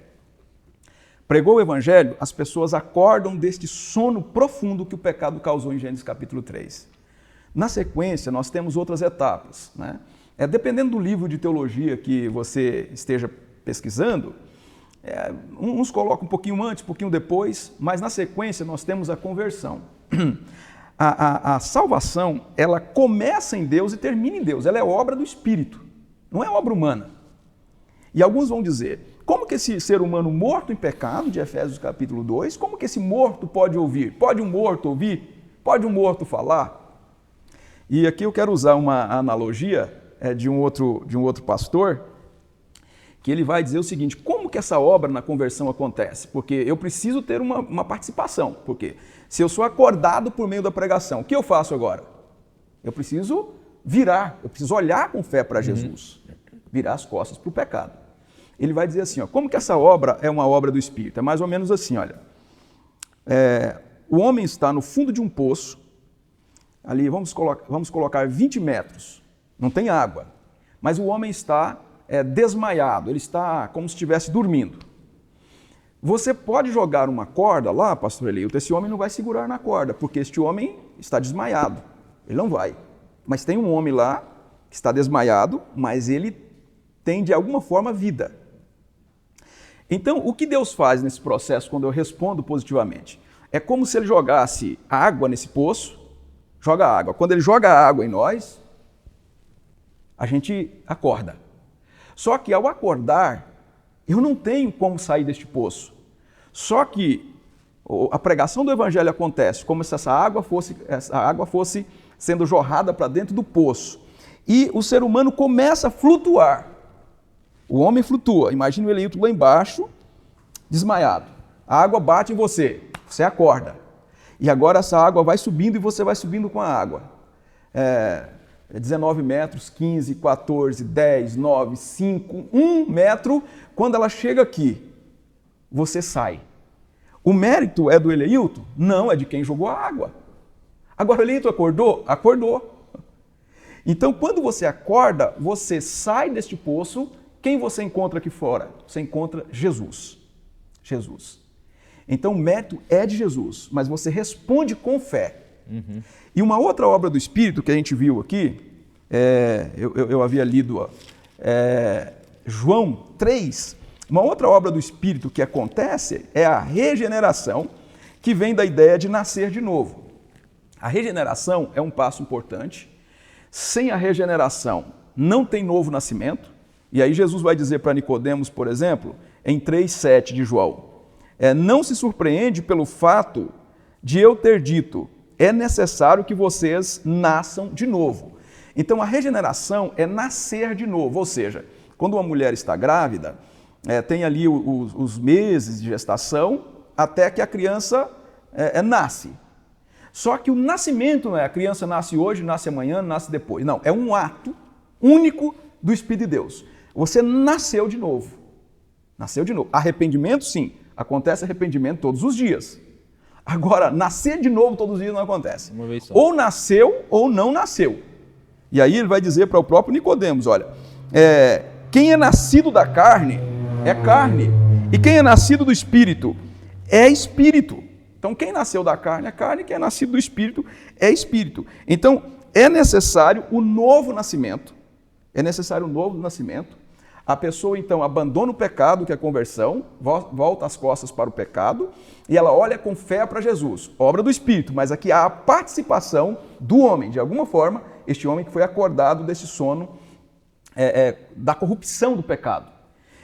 Speaker 2: Pregou o Evangelho, as pessoas acordam deste sono profundo que o pecado causou em Gênesis capítulo 3. Na sequência, nós temos outras etapas. Né? Dependendo do livro de teologia que você esteja pesquisando, uns colocam um pouquinho antes, um pouquinho depois, mas na sequência nós temos a conversão. A salvação, ela começa em Deus e termina em Deus. Ela é obra do Espírito, não é obra humana. E alguns vão dizer: como que esse ser humano morto em pecado, de Efésios capítulo 2, como que esse morto pode ouvir? Pode um morto ouvir? Pode um morto falar? E aqui eu quero usar uma analogia de um outro pastor, que ele vai dizer o seguinte: como que essa obra na conversão acontece? Porque eu preciso ter uma participação, porque se eu sou acordado por meio da pregação, o que eu faço agora? Eu preciso virar, eu preciso olhar com fé para Jesus, virar as costas para o pecado. Ele vai dizer assim, como que essa obra é uma obra do Espírito? É mais ou menos assim, olha. O homem está no fundo de um poço, ali vamos colocar 20 metros, não tem água, mas o homem está desmaiado, ele está como se estivesse dormindo. Você pode jogar uma corda lá, pastor Eleilton, esse homem não vai segurar na corda, porque este homem está desmaiado, ele não vai. Mas tem um homem lá que está desmaiado, mas ele tem de alguma forma vida. Então, o que Deus faz nesse processo quando eu respondo positivamente? É como se ele jogasse água nesse poço, joga água. Quando ele joga água em nós, a gente acorda. Só que ao acordar, eu não tenho como sair deste poço. Só que a pregação do evangelho acontece como se essa água fosse sendo jorrada para dentro do poço. E o ser humano começa a flutuar. O homem flutua. Imagina o Eleilton lá embaixo, desmaiado. A água bate em você, você acorda. E agora essa água vai subindo e você vai subindo com a água. 19 metros, 15, 14, 10, 9, 5, 1 metro. Quando ela chega aqui, você sai. O mérito é do Eleilton? Não, é de quem jogou a água. Agora o Eleilton acordou? Acordou. Então, quando você acorda, você sai deste poço. Quem você encontra aqui fora? Você encontra Jesus. Jesus. Então, o mérito é de Jesus, mas você responde com fé. Uhum. E uma outra obra do Espírito que a gente viu aqui, eu havia lido João 3, uma outra obra do Espírito que acontece é a regeneração, que vem da ideia de nascer de novo. A regeneração é um passo importante. Sem a regeneração, não tem novo nascimento. E aí Jesus vai dizer para Nicodemos, por exemplo, em 3,7 de João, não se surpreende pelo fato de eu ter dito, é necessário que vocês nasçam de novo. Então a regeneração é nascer de novo, ou seja, quando uma mulher está grávida, tem ali os meses de gestação até que a criança nasce. Só que o nascimento não é a criança nasce hoje, nasce amanhã, nasce depois. Não, é um ato único do Espírito de Deus. Você nasceu de novo. Nasceu de novo. Arrependimento, sim. Acontece arrependimento todos os dias. Agora, nascer de novo todos os dias não acontece.
Speaker 1: Uma vez só.
Speaker 2: Ou nasceu ou não nasceu. E aí ele vai dizer para o próprio Nicodemos, olha, quem é nascido da carne é carne. E quem é nascido do Espírito é Espírito. Então, quem nasceu da carne é carne, quem é nascido do Espírito é Espírito. Então, é necessário o novo nascimento. É necessário um novo nascimento. A pessoa, então, abandona o pecado, que é a conversão, volta as costas para o pecado, e ela olha com fé para Jesus. Obra do Espírito, mas aqui há a participação do homem. De alguma forma, este homem que foi acordado desse sono da corrupção do pecado.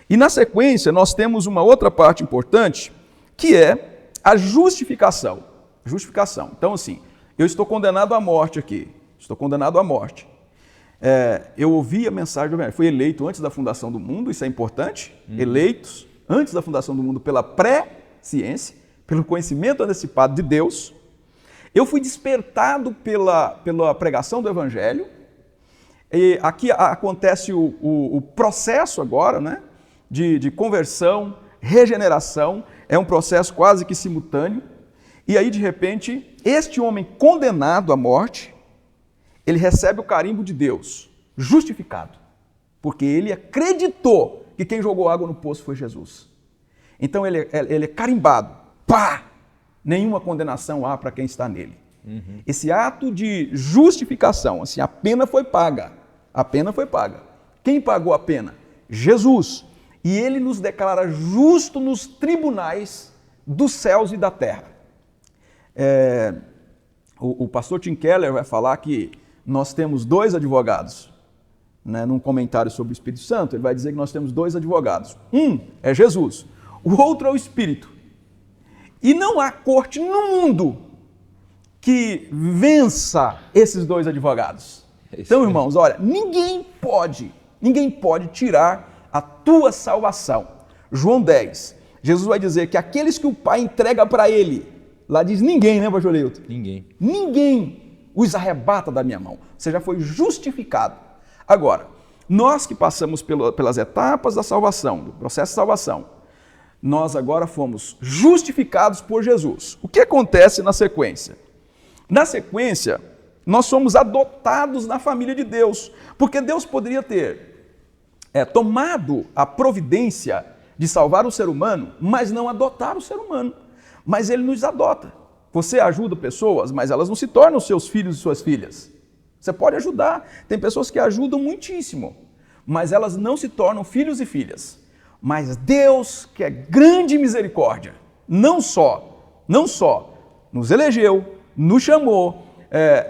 Speaker 2: E, na sequência, nós temos uma outra parte importante, que é a justificação. Justificação. Então, assim, eu estou condenado à morte aqui. Estou condenado à morte. Eu ouvi a mensagem do Evangelho. Fui eleito antes da fundação do mundo, isso é importante. Eleitos antes da fundação do mundo pela pré-ciência, pelo conhecimento antecipado de Deus. Eu fui despertado pela pregação do Evangelho. E aqui acontece o processo agora, né, de conversão, regeneração. É um processo quase que simultâneo. E aí, de repente, este homem condenado à morte, ele recebe o carimbo de Deus, justificado, porque ele acreditou que quem jogou água no poço foi Jesus. Então ele é carimbado, pá! Nenhuma condenação há para quem está nele. Uhum. Esse ato de justificação, assim, a pena foi paga. A pena foi paga. Quem pagou a pena? Jesus. E ele nos declara justo nos tribunais dos céus e da terra. O pastor Tim Keller vai falar que nós temos 2 advogados. Né? Num comentário sobre o Espírito Santo, ele vai dizer que nós temos 2 advogados. Um é Jesus, o outro é o Espírito. E não há corte no mundo que vença esses 2 advogados. Então, irmãos, olha, ninguém pode tirar a tua salvação. João 10, Jesus vai dizer que aqueles que o Pai entrega para ele, lá diz ninguém, né, pastor Leilton? Ninguém os arrebata da minha mão. Você já foi justificado. Agora, nós que passamos pelas etapas da salvação, do processo de salvação, nós agora fomos justificados por Jesus. O que acontece na sequência? Na sequência, nós somos adotados na família de Deus, porque Deus poderia ter tomado a providência de salvar o ser humano, mas não adotar o ser humano. Mas ele nos adota. Você ajuda pessoas, mas elas não se tornam seus filhos e suas filhas. Você pode ajudar. Tem pessoas que ajudam muitíssimo, mas elas não se tornam filhos e filhas. Mas Deus, que é grande misericórdia, não só nos elegeu, nos chamou,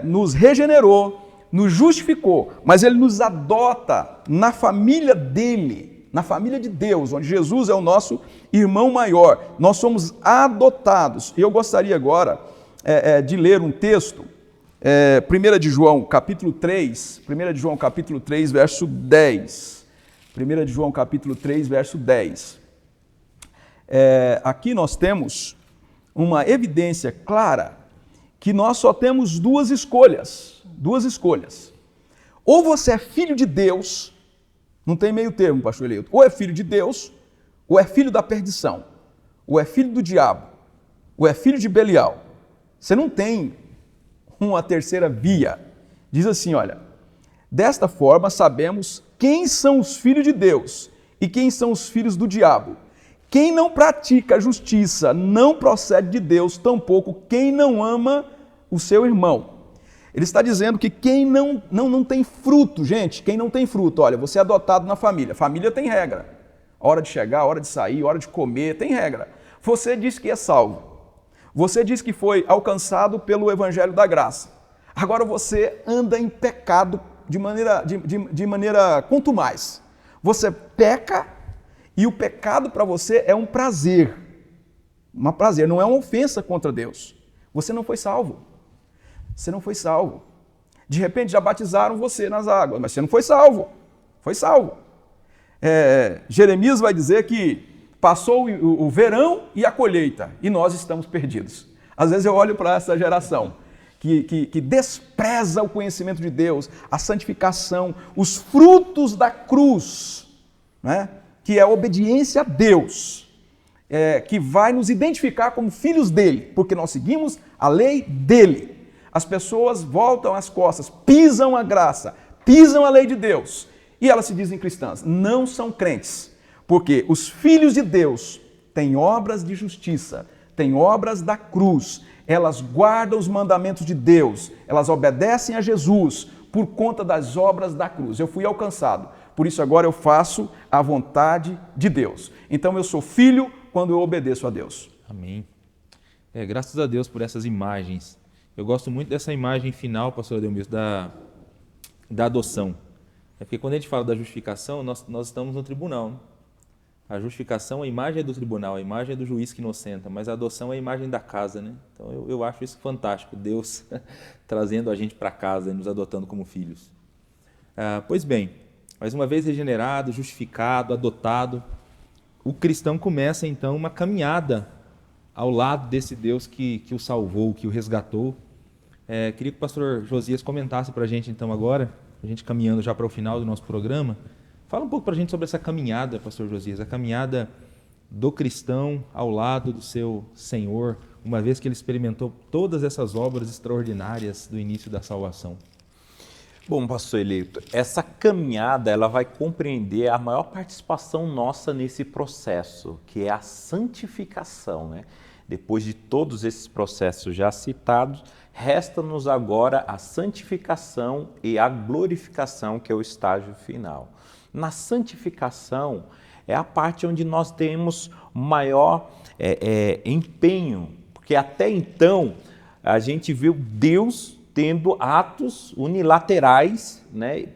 Speaker 2: nos regenerou, nos justificou, mas Ele nos adota na família dEle, na família de Deus, onde Jesus é o nosso irmão maior. Nós somos adotados. E eu gostaria agora de ler um texto, 1 de João, capítulo 3, 1 de João, capítulo 3, verso 10. 1 de João, capítulo 3, verso 10. Aqui nós temos uma evidência clara que nós só temos duas escolhas. Ou você é filho de Deus, não tem meio termo, pastor Eleito, ou é filho de Deus, ou é filho da perdição, ou é filho do diabo, ou é filho de Belial. Você não tem uma terceira via. Diz assim, olha, desta forma sabemos quem são os filhos de Deus e quem são os filhos do diabo. Quem não pratica a justiça não procede de Deus, tampouco quem não ama o seu irmão. Ele está dizendo que quem não tem fruto, gente, quem não tem fruto, olha, você é adotado na família. Família tem regra. Hora de chegar, hora de sair, hora de comer, tem regra. Você diz que é salvo. Você diz que foi alcançado pelo Evangelho da Graça. Agora você anda em pecado de maneira quanto mais. Você peca e o pecado para você é um prazer. Um prazer, não é uma ofensa contra Deus. Você não foi salvo. Você não foi salvo. De repente já batizaram você nas águas, mas você não foi salvo. Foi salvo. Jeremias vai dizer que passou o verão e a colheita, e nós estamos perdidos. Às vezes eu olho para essa geração que despreza o conhecimento de Deus, a santificação, os frutos da cruz, né? Que é a obediência a Deus, que vai nos identificar como filhos dele, porque nós seguimos a lei dele. As pessoas voltam as costas, pisam a graça, pisam a lei de Deus, e elas se dizem cristãs. Não são crentes, porque os filhos de Deus têm obras de justiça, têm obras da cruz, elas guardam os mandamentos de Deus, elas obedecem a Jesus por conta das obras da cruz. Eu fui alcançado, por isso agora eu faço a vontade de Deus. Então eu sou filho quando eu obedeço a Deus.
Speaker 1: Amém. Graças a Deus por essas imagens. Eu gosto muito dessa imagem final, pastor Adelmiro, da adoção. Porque quando a gente fala da justificação, nós estamos no tribunal, né? A justificação, a imagem é do tribunal, a imagem é do juiz que inocenta, mas a adoção é a imagem da casa, né? Então eu acho isso fantástico, Deus trazendo a gente para casa e nos adotando como filhos. Pois bem, mais uma vez regenerado, justificado, adotado, o cristão começa então uma caminhada ao lado desse Deus que o salvou, que o resgatou. Queria que o pastor Josias comentasse para a gente então agora, a gente caminhando já para o final do nosso programa. Fala um pouco para a gente sobre essa caminhada, pastor Josias, a caminhada do cristão ao lado do seu Senhor, uma vez que ele experimentou todas essas obras extraordinárias do início da salvação.
Speaker 3: Bom, pastor Eleito, essa caminhada ela vai compreender a maior participação nossa nesse processo, que é a santificação, né? Depois de todos esses processos já citados, resta-nos agora a santificação e a glorificação, que é o estágio final. Na santificação é a parte onde nós temos maior empenho, porque até então a gente viu Deus tendo atos unilaterais, né,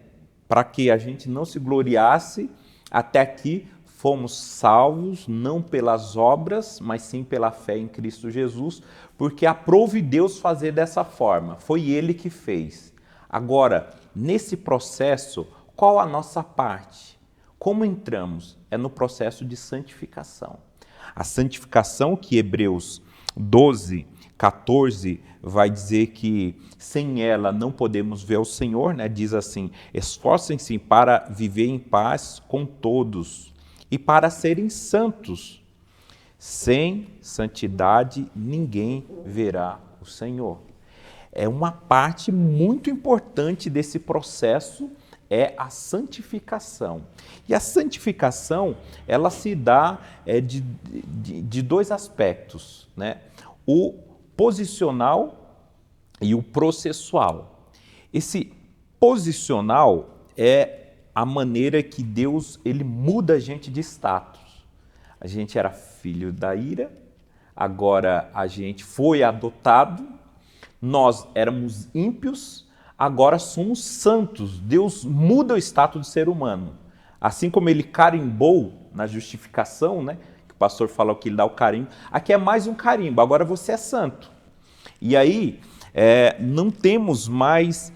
Speaker 3: para que a gente não se gloriasse. Até aqui fomos salvos não pelas obras, mas sim pela fé em Cristo Jesus, porque aprove Deus fazer dessa forma, foi Ele que fez. Agora, nesse processo, qual a nossa parte? Como entramos? É no processo de santificação. A santificação que Hebreus 12, 14 vai dizer que sem ela não podemos ver o Senhor, né? Diz assim: esforcem-se para viver em paz com todos e para serem santos. Sem santidade ninguém verá o Senhor. É uma parte muito importante desse processo, é a santificação. E a santificação, ela se dá de dois aspectos, né? O posicional e o processual. Esse Posicional é a maneira que Deus ele muda a gente de status. A gente era filho da ira, agora a gente foi adotado, nós éramos ímpios, agora somos santos. Deus muda o status do ser humano. Assim como ele carimbou na justificação, né? Que o pastor falou que ele dá o carimbo. Aqui é mais um carimbo, agora você é santo. E aí, não temos mais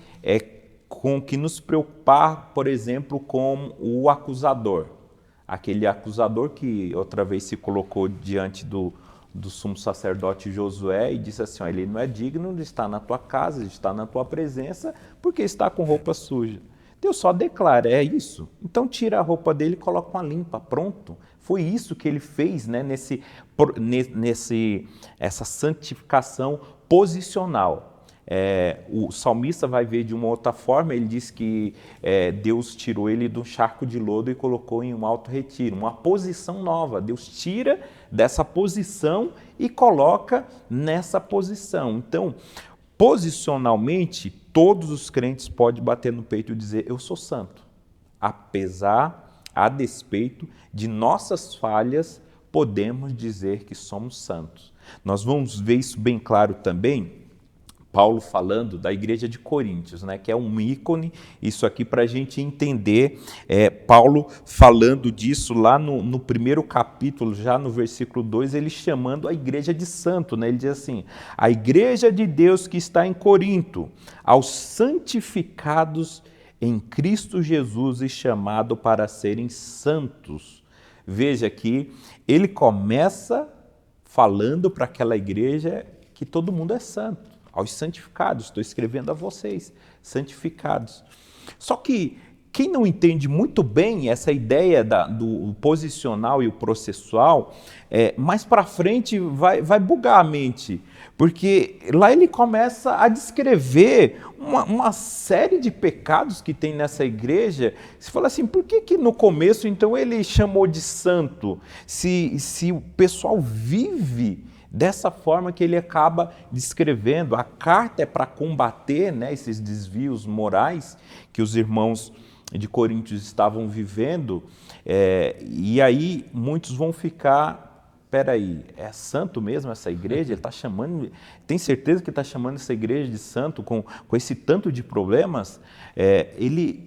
Speaker 3: com que nos preocupar, por exemplo, com o acusador. Aquele acusador que outra vez se colocou diante do sumo sacerdote Josué e disse assim, ele não é digno de estar na tua casa, de estar na tua presença, porque está com roupa suja. Deus só declara, é isso. Então tira a roupa dele e coloca uma limpa, pronto. Foi isso que ele fez, né, essa santificação posicional. O salmista vai ver de uma outra forma, ele diz que Deus tirou ele de um charco de lodo e colocou em um alto retiro, uma posição nova. Deus tira dessa posição e coloca nessa posição. Então, posicionalmente, todos os crentes podem bater no peito e dizer, eu sou santo. A despeito de nossas falhas, podemos dizer que somos santos. Nós vamos ver isso bem claro também, Paulo falando da igreja de Coríntios, né, que é um ícone, isso aqui para a gente entender, Paulo falando disso lá no primeiro capítulo, já no versículo 2, ele chamando a igreja de santo, né, ele diz assim, a igreja de Deus que está em Corinto, aos santificados em Cristo Jesus e chamado para serem santos. Veja que ele começa falando para aquela igreja que todo mundo é santo. Aos santificados, estou escrevendo a vocês, santificados. Só que quem não entende muito bem essa ideia do posicional e o processual, mais para frente vai bugar a mente, porque lá ele começa a descrever uma série de pecados que tem nessa igreja. Você fala assim, por que no começo então ele chamou de santo? Se o pessoal vive dessa forma que ele acaba descrevendo, a carta é para combater, né, esses desvios morais que os irmãos de Coríntios estavam vivendo, e aí muitos vão ficar, peraí, é santo mesmo essa igreja? Ele está chamando, tem certeza que está chamando essa igreja de santo com esse tanto de problemas?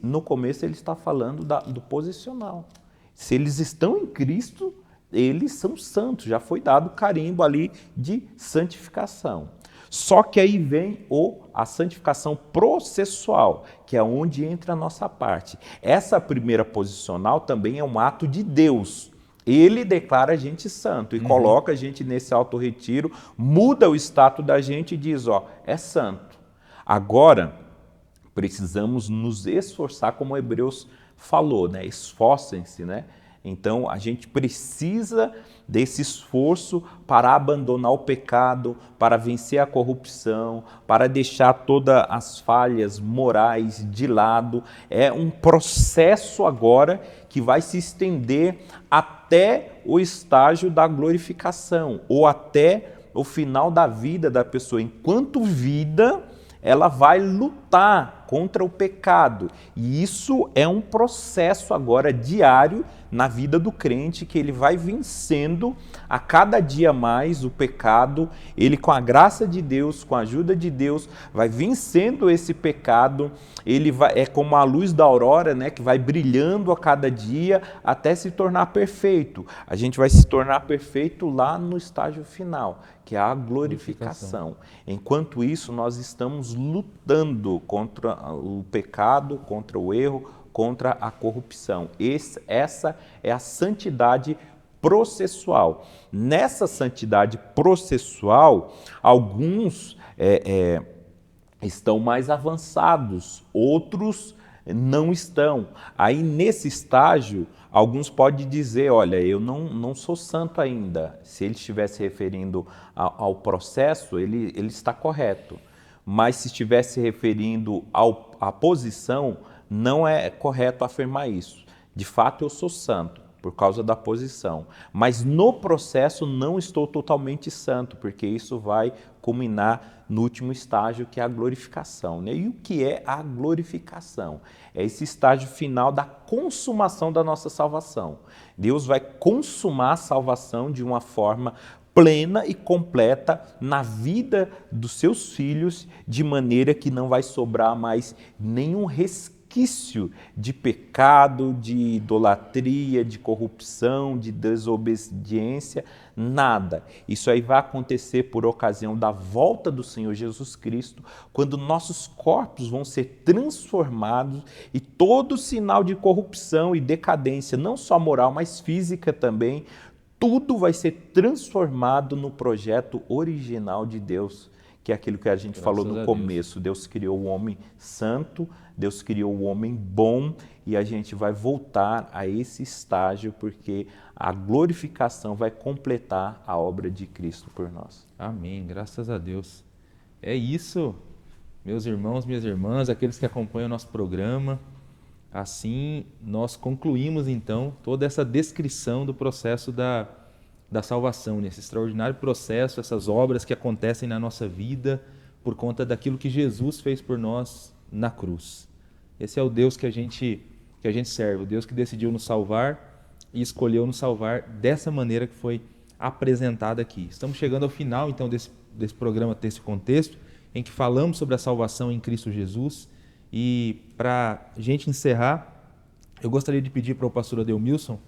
Speaker 3: No começo ele está falando do posicional. Se eles estão em Cristo, eles são santos, já foi dado o carimbo ali de santificação. Só que aí vem a santificação processual, que é onde entra a nossa parte. Essa primeira posicional também é um ato de Deus. Ele declara a gente santo e coloca a gente nesse alto retiro, muda o status da gente e diz, é santo. Agora, precisamos nos esforçar, como Hebreus falou, né? Esforcem-se, né? Então, a gente precisa desse esforço para abandonar o pecado, para vencer a corrupção, para deixar todas as falhas morais de lado. É um processo agora que vai se estender até o estágio da glorificação, ou até o final da vida da pessoa. Enquanto vida, ela vai lutar contra o pecado. E isso é um processo agora diário na vida do crente, que ele vai vencendo a cada dia mais o pecado. Ele, com a graça de Deus, com a ajuda de Deus, vai vencendo esse pecado. Ele é como a luz da aurora, né, que vai brilhando a cada dia até se tornar perfeito. A gente vai se tornar perfeito lá no estágio final, que é a glorificação. Enquanto isso, nós estamos lutando contra o pecado, contra o erro, contra a corrupção. Essa é a santidade processual. Nessa santidade processual, alguns estão mais avançados, outros não estão. Aí, nesse estágio, alguns podem dizer, olha, eu não sou santo ainda. Se ele estiver se referindo ao processo, ele está correto. Mas se estiver se referindo à posição, não é correto afirmar isso. De fato, eu sou santo. por causa da posição. Mas no processo não estou totalmente santo, porque isso vai culminar no último estágio, que é a glorificação, né? E o que é a glorificação? É esse estágio final da consumação da nossa salvação. Deus vai consumar a salvação de uma forma plena e completa na vida dos seus filhos, de maneira que não vai sobrar mais nenhum resquício de pecado, de idolatria, de corrupção, de desobediência, nada. Isso aí vai acontecer por ocasião da volta do Senhor Jesus Cristo, quando nossos corpos vão ser transformados e todo sinal de corrupção e decadência, não só moral, mas física também, tudo vai ser transformado no projeto original de Deus, que é aquilo que a gente falou no começo. Deus criou o homem santo, Deus criou o homem bom, e a gente vai voltar a esse estágio, porque a glorificação vai completar a obra de Cristo por nós.
Speaker 1: Amém, graças a Deus. É isso, meus irmãos, minhas irmãs, aqueles que acompanham o nosso programa. Assim, nós concluímos, então, toda essa descrição do processo da salvação, nesse extraordinário processo, essas obras que acontecem na nossa vida por conta daquilo que Jesus fez por nós na cruz. Esse é o Deus que a gente serve, o Deus que decidiu nos salvar e escolheu nos salvar dessa maneira que foi apresentada aqui. Estamos chegando ao final, então, desse programa, desse contexto, em que falamos sobre a salvação em Cristo Jesus. E para a gente encerrar, eu gostaria de pedir para o pastor Ademilson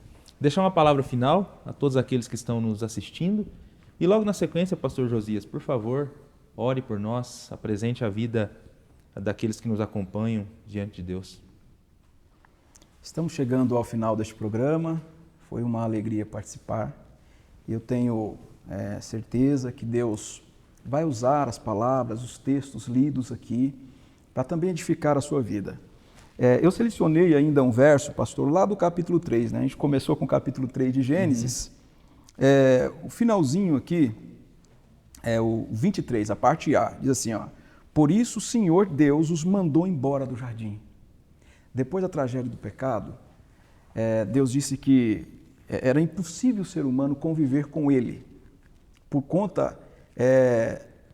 Speaker 1: deixar uma palavra final a todos aqueles que estão nos assistindo. E logo na sequência, pastor Josias, por favor, ore por nós, apresente a vida daqueles que nos acompanham diante de Deus.
Speaker 2: Estamos chegando ao final deste programa, foi uma alegria participar. Eu tenho certeza que Deus vai usar as palavras, os textos lidos aqui, para também edificar a sua vida. Eu selecionei ainda um verso, pastor, lá do capítulo 3, né? A gente começou com o capítulo 3 de Gênesis. O finalzinho aqui, o 23, a parte A, diz assim, ó: por isso o Senhor Deus os mandou embora do jardim. Depois da tragédia do pecado, Deus disse que era impossível o ser humano conviver com ele, por conta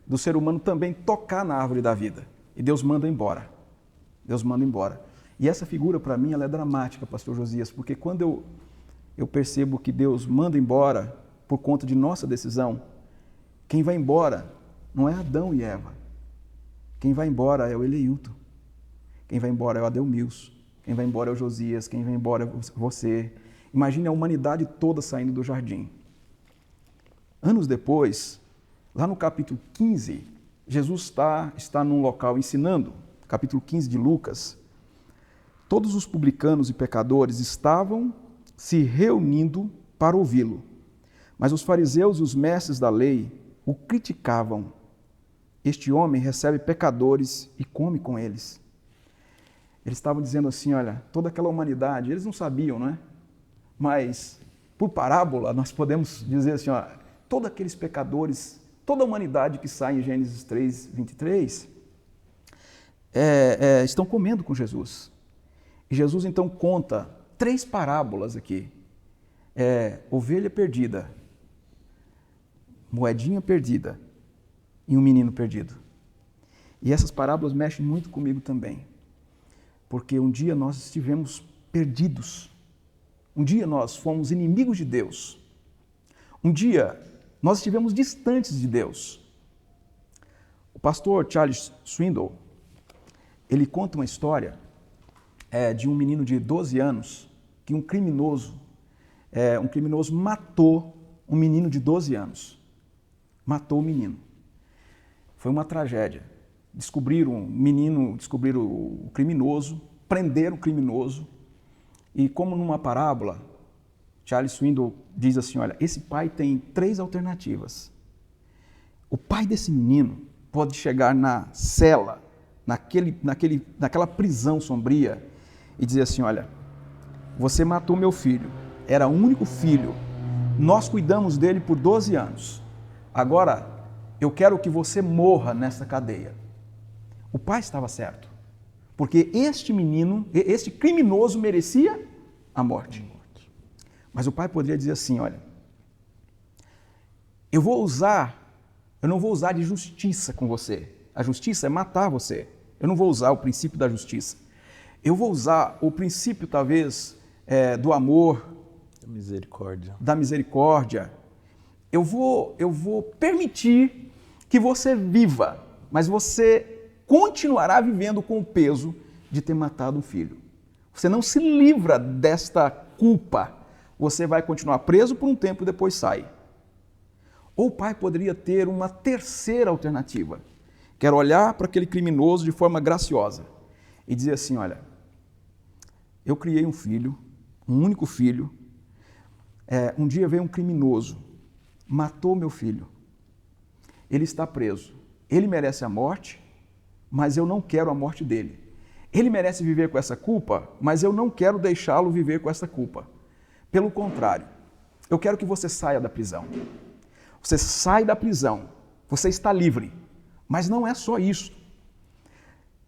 Speaker 2: do ser humano também tocar na árvore da vida. E Deus manda embora. Deus manda embora. E essa figura, para mim, ela é dramática, pastor Josias, porque quando eu percebo que Deus manda embora por conta de nossa decisão, quem vai embora não é Adão e Eva. Quem vai embora é o Eleilton. Quem vai embora é o Ademilson. Quem vai embora é o Josias. Quem vai embora é você. Imagine a humanidade toda saindo do jardim. Anos depois, lá no capítulo 15, Jesus está num local ensinando, capítulo 15 de Lucas. Todos os publicanos e pecadores estavam se reunindo para ouvi-lo, mas os fariseus e os mestres da lei o criticavam. Este homem recebe pecadores e come com eles. Eles estavam dizendo assim, olha, toda aquela humanidade, eles não sabiam, não é? Mas, por parábola, nós podemos dizer assim, ó, todos aqueles pecadores, toda a humanidade que sai em Gênesis 3, 23, estão comendo com Jesus. E Jesus então conta 3 parábolas aqui. Ovelha perdida, moedinha perdida e um menino perdido. E essas parábolas mexem muito comigo também, porque um dia nós estivemos perdidos, um dia nós fomos inimigos de Deus, um dia nós estivemos distantes de Deus. O pastor Charles Swindoll, ele conta uma história de um menino de 12 anos que um criminoso matou um menino de 12 anos. Matou o menino. Foi uma tragédia. Descobriram o criminoso, prenderam o criminoso e, como numa parábola, Charles Swindoll diz assim, olha, esse pai tem 3 alternativas. O pai desse menino pode chegar na cela, naquela prisão sombria e dizer assim, olha, você matou meu filho, era o único filho, nós cuidamos dele por 12 anos, agora eu quero que você morra nessa cadeia. O pai estava certo, porque este criminoso merecia a morte. Mas o pai poderia dizer assim, olha, eu não vou usar de justiça com você. A justiça é matar você. Eu não vou usar o princípio da justiça. Eu vou usar o princípio, talvez, do amor, da misericórdia. Eu vou permitir que você viva, mas você continuará vivendo com o peso de ter matado um filho. Você não se livra desta culpa. Você vai continuar preso por um tempo e depois sai. Ou o pai poderia ter uma terceira alternativa. Quero olhar para aquele criminoso de forma graciosa e dizer assim, olha, eu criei um filho, um único filho, um dia veio um criminoso, matou meu filho, ele está preso, ele merece a morte, mas eu não quero a morte dele. Ele merece viver com essa culpa, mas eu não quero deixá-lo viver com essa culpa. Pelo contrário, eu quero que você saia da prisão. Você sai da prisão, você está livre, mas não é só isso.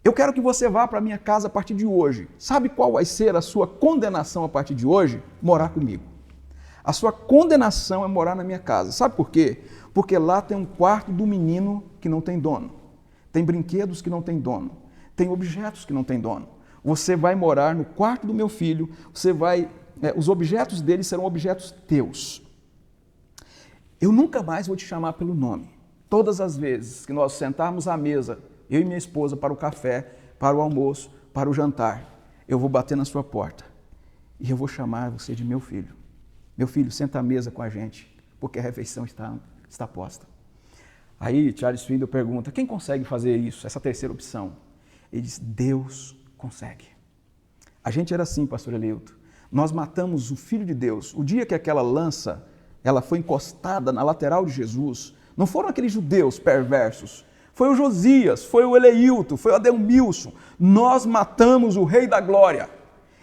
Speaker 2: Eu quero que você vá para a minha casa a partir de hoje. Sabe qual vai ser a sua condenação a partir de hoje? Morar comigo. A sua condenação é morar na minha casa. Sabe por quê? Porque lá tem um quarto do menino que não tem dono. Tem brinquedos que não tem dono. Tem objetos que não tem dono. Você vai morar no quarto do meu filho, os objetos dele serão objetos teus. Eu nunca mais vou te chamar pelo nome. Todas as vezes que nós sentarmos à mesa, eu e minha esposa, para o café, para o almoço, para o jantar, eu vou bater na sua porta e eu vou chamar você de meu filho. Meu filho, senta à mesa com a gente, porque a refeição está posta. Aí Charles Swindoll pergunta, quem consegue fazer isso, essa terceira opção? Ele diz, Deus consegue. A gente era assim, pastor Eleilton. Nós matamos o Filho de Deus. O dia que aquela lança ela foi encostada na lateral de Jesus, não foram aqueles judeus perversos, foi o Josias, foi o Eleilton, foi o Ademilson. Nós matamos o Rei da Glória.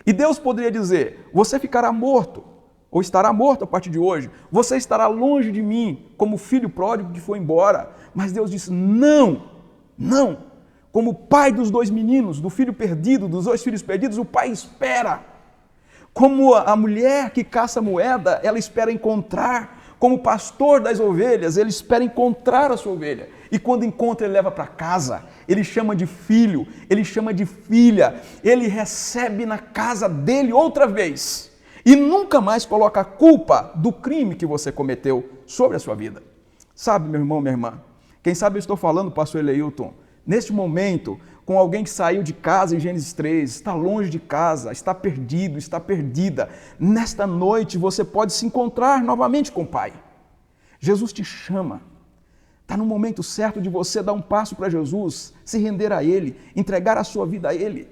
Speaker 2: E Deus poderia dizer, você ficará morto, ou estará morto a partir de hoje, você estará longe de mim, como o filho pródigo que foi embora. Mas Deus disse, não, como o pai dos dois meninos, do filho perdido, dos dois filhos perdidos, o pai espera. Como a mulher que caça moeda, ela espera encontrar. Como o pastor das ovelhas, ele espera encontrar a sua ovelha. E quando encontra, ele leva para casa. Ele chama de filho, ele chama de filha. Ele recebe na casa dele outra vez. E nunca mais coloca a culpa do crime que você cometeu sobre a sua vida. Sabe, meu irmão, minha irmã, quem sabe eu estou falando, pastor Eleilton, neste momento, com alguém que saiu de casa em Gênesis 3, está longe de casa, está perdido, está perdida. Nesta noite você pode se encontrar novamente com o Pai. Jesus te chama. Está no momento certo de você dar um passo para Jesus, se render a Ele, entregar a sua vida a Ele.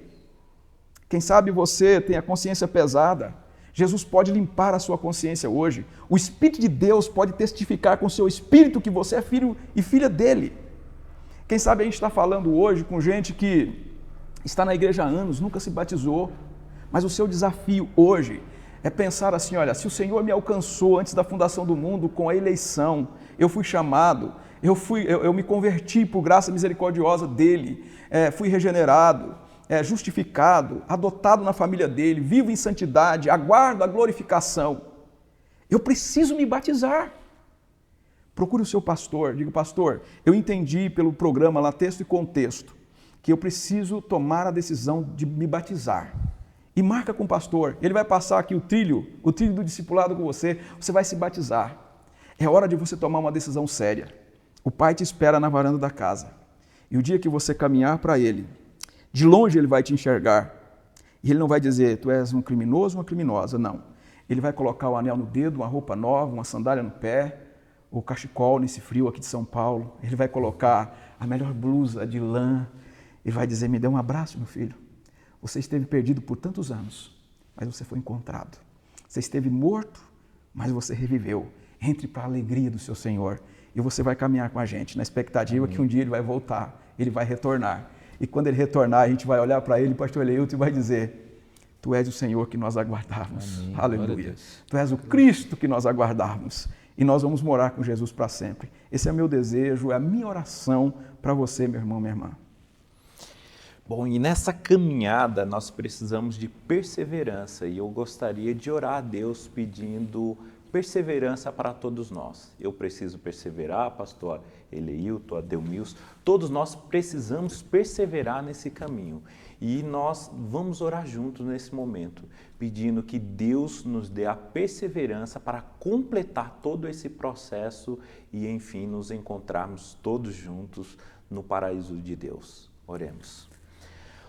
Speaker 2: Quem sabe você tem a consciência pesada. Jesus pode limpar a sua consciência hoje. O Espírito de Deus pode testificar com o seu espírito que você é filho e filha dele. Quem sabe a gente está falando hoje com gente que está na igreja há anos, nunca se batizou, mas o seu desafio hoje é pensar assim, olha, se o Senhor me alcançou antes da fundação do mundo com a eleição, eu fui chamado, eu me converti por graça misericordiosa dele, fui regenerado, justificado, adotado na família dele, vivo em santidade, aguardo a glorificação, eu preciso me batizar. Procure o seu pastor, diga, pastor, eu entendi pelo programa lá, texto e contexto, que eu preciso tomar a decisão de me batizar. E marca com o pastor, ele vai passar aqui o trilho do discipulado com você, você vai se batizar. É hora de você tomar uma decisão séria. O Pai te espera na varanda da casa. E o dia que você caminhar para Ele, de longe Ele vai te enxergar. E Ele não vai dizer, tu és um criminoso ou uma criminosa, não. Ele vai colocar o anel no dedo, uma roupa nova, uma sandália no pé, o cachecol nesse frio aqui de São Paulo, ele vai colocar a melhor blusa de lã e vai dizer, me dê um abraço, meu filho. Você esteve perdido por tantos anos, mas você foi encontrado. Você esteve morto, mas você reviveu. Entre para a alegria do seu Senhor e você vai caminhar com a gente, na expectativa que um dia ele vai voltar, ele vai retornar. E quando ele retornar, a gente vai olhar para ele, pastor Eleilton, e vai dizer, tu és o Senhor que nós aguardávamos. Amém. Aleluia. Tu és o Cristo que nós aguardávamos. E nós vamos morar com Jesus para sempre. Esse é o meu desejo, é a minha oração para você, meu irmão, minha irmã.
Speaker 3: Bom, e nessa caminhada nós precisamos de perseverança e eu gostaria de orar a Deus pedindo perseverança para todos nós. Eu preciso perseverar, pastor Eleilton, Adelmilson, todos nós precisamos perseverar nesse caminho. E nós vamos orar juntos nesse momento, pedindo que Deus nos dê a perseverança para completar todo esse processo e, enfim, nos encontrarmos todos juntos no paraíso de Deus. Oremos.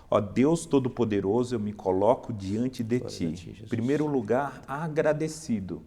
Speaker 3: Ó Deus Todo-Poderoso, eu me coloco diante de Ti. Em primeiro lugar, agradecido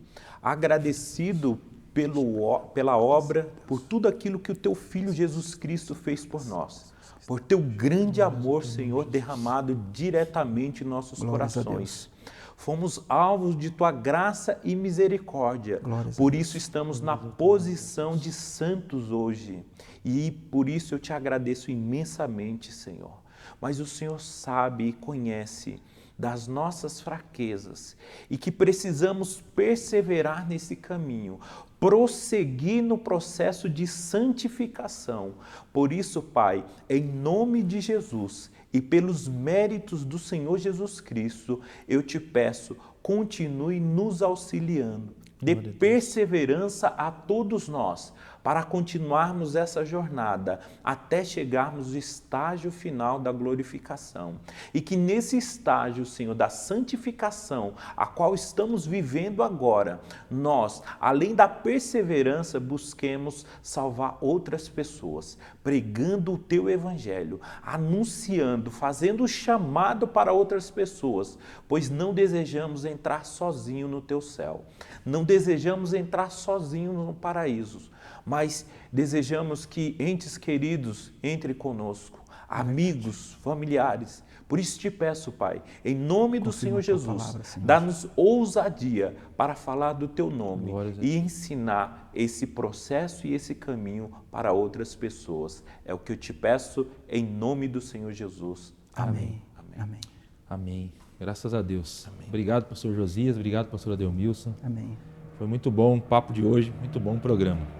Speaker 3: pela obra, por tudo aquilo que o Teu Filho Jesus Cristo fez por nós, por Teu grande amor, Senhor, derramado diretamente em nossos corações. Fomos alvos de Tua graça e misericórdia, por isso estamos na posição de santos hoje, e por isso eu Te agradeço imensamente, Senhor. Mas o Senhor sabe e conhece das nossas fraquezas e que precisamos perseverar nesse caminho, prosseguir no processo de santificação. Por isso, Pai, em nome de Jesus e pelos méritos do Senhor Jesus Cristo, eu te peço, continue nos auxiliando. Dê perseverança a todos nós, para continuarmos essa jornada até chegarmos no estágio final da glorificação. E que nesse estágio, Senhor, da santificação, a qual estamos vivendo agora, nós, além da perseverança, busquemos salvar outras pessoas, pregando o Teu Evangelho, anunciando, fazendo o chamado para outras pessoas, pois não desejamos entrar sozinho no Teu céu, não desejamos entrar sozinho no paraíso, mas desejamos que entes queridos entrem conosco, amigos, familiares. Por isso te peço, Pai, em nome do Senhor Jesus, dá-nos ousadia para falar do Teu nome e ensinar esse processo e esse caminho para outras pessoas. É o que eu te peço em nome do Senhor Jesus. Amém.
Speaker 2: Amém.
Speaker 1: Amém. Graças a Deus. Amém. Obrigado, pastor Josias. Obrigado, pastor Adelmilson.
Speaker 2: Amém.
Speaker 1: Foi muito bom o papo de hoje, muito bom o programa.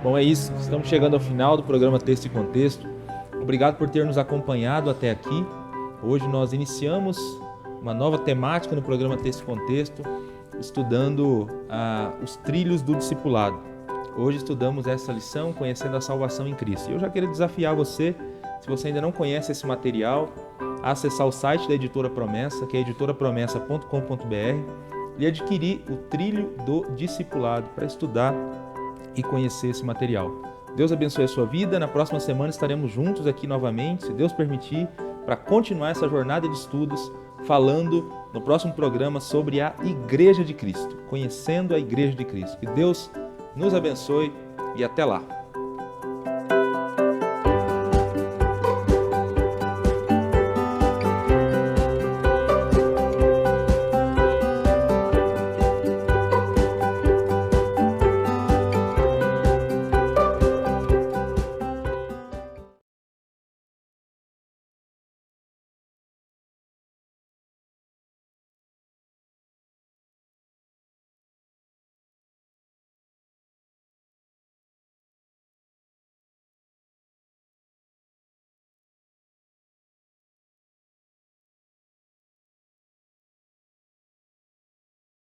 Speaker 1: Bom, é isso. Estamos chegando ao final do programa Texto e Contexto. Obrigado por ter nos acompanhado até aqui. Hoje nós iniciamos uma nova temática no programa Texto e Contexto, estudando os trilhos do discipulado. Hoje estudamos essa lição, conhecendo a salvação em Cristo. E eu já queria desafiar você, se você ainda não conhece esse material, a acessar o site da Editora Promessa, que é editorapromessa.com.br, e adquirir o trilho do discipulado para estudar e conhecer esse material. Deus abençoe a sua vida. Na próxima semana estaremos juntos aqui novamente, se Deus permitir, para continuar essa jornada de estudos, falando no próximo programa sobre a Igreja de Cristo, conhecendo a Igreja de Cristo. Que Deus nos abençoe e até lá.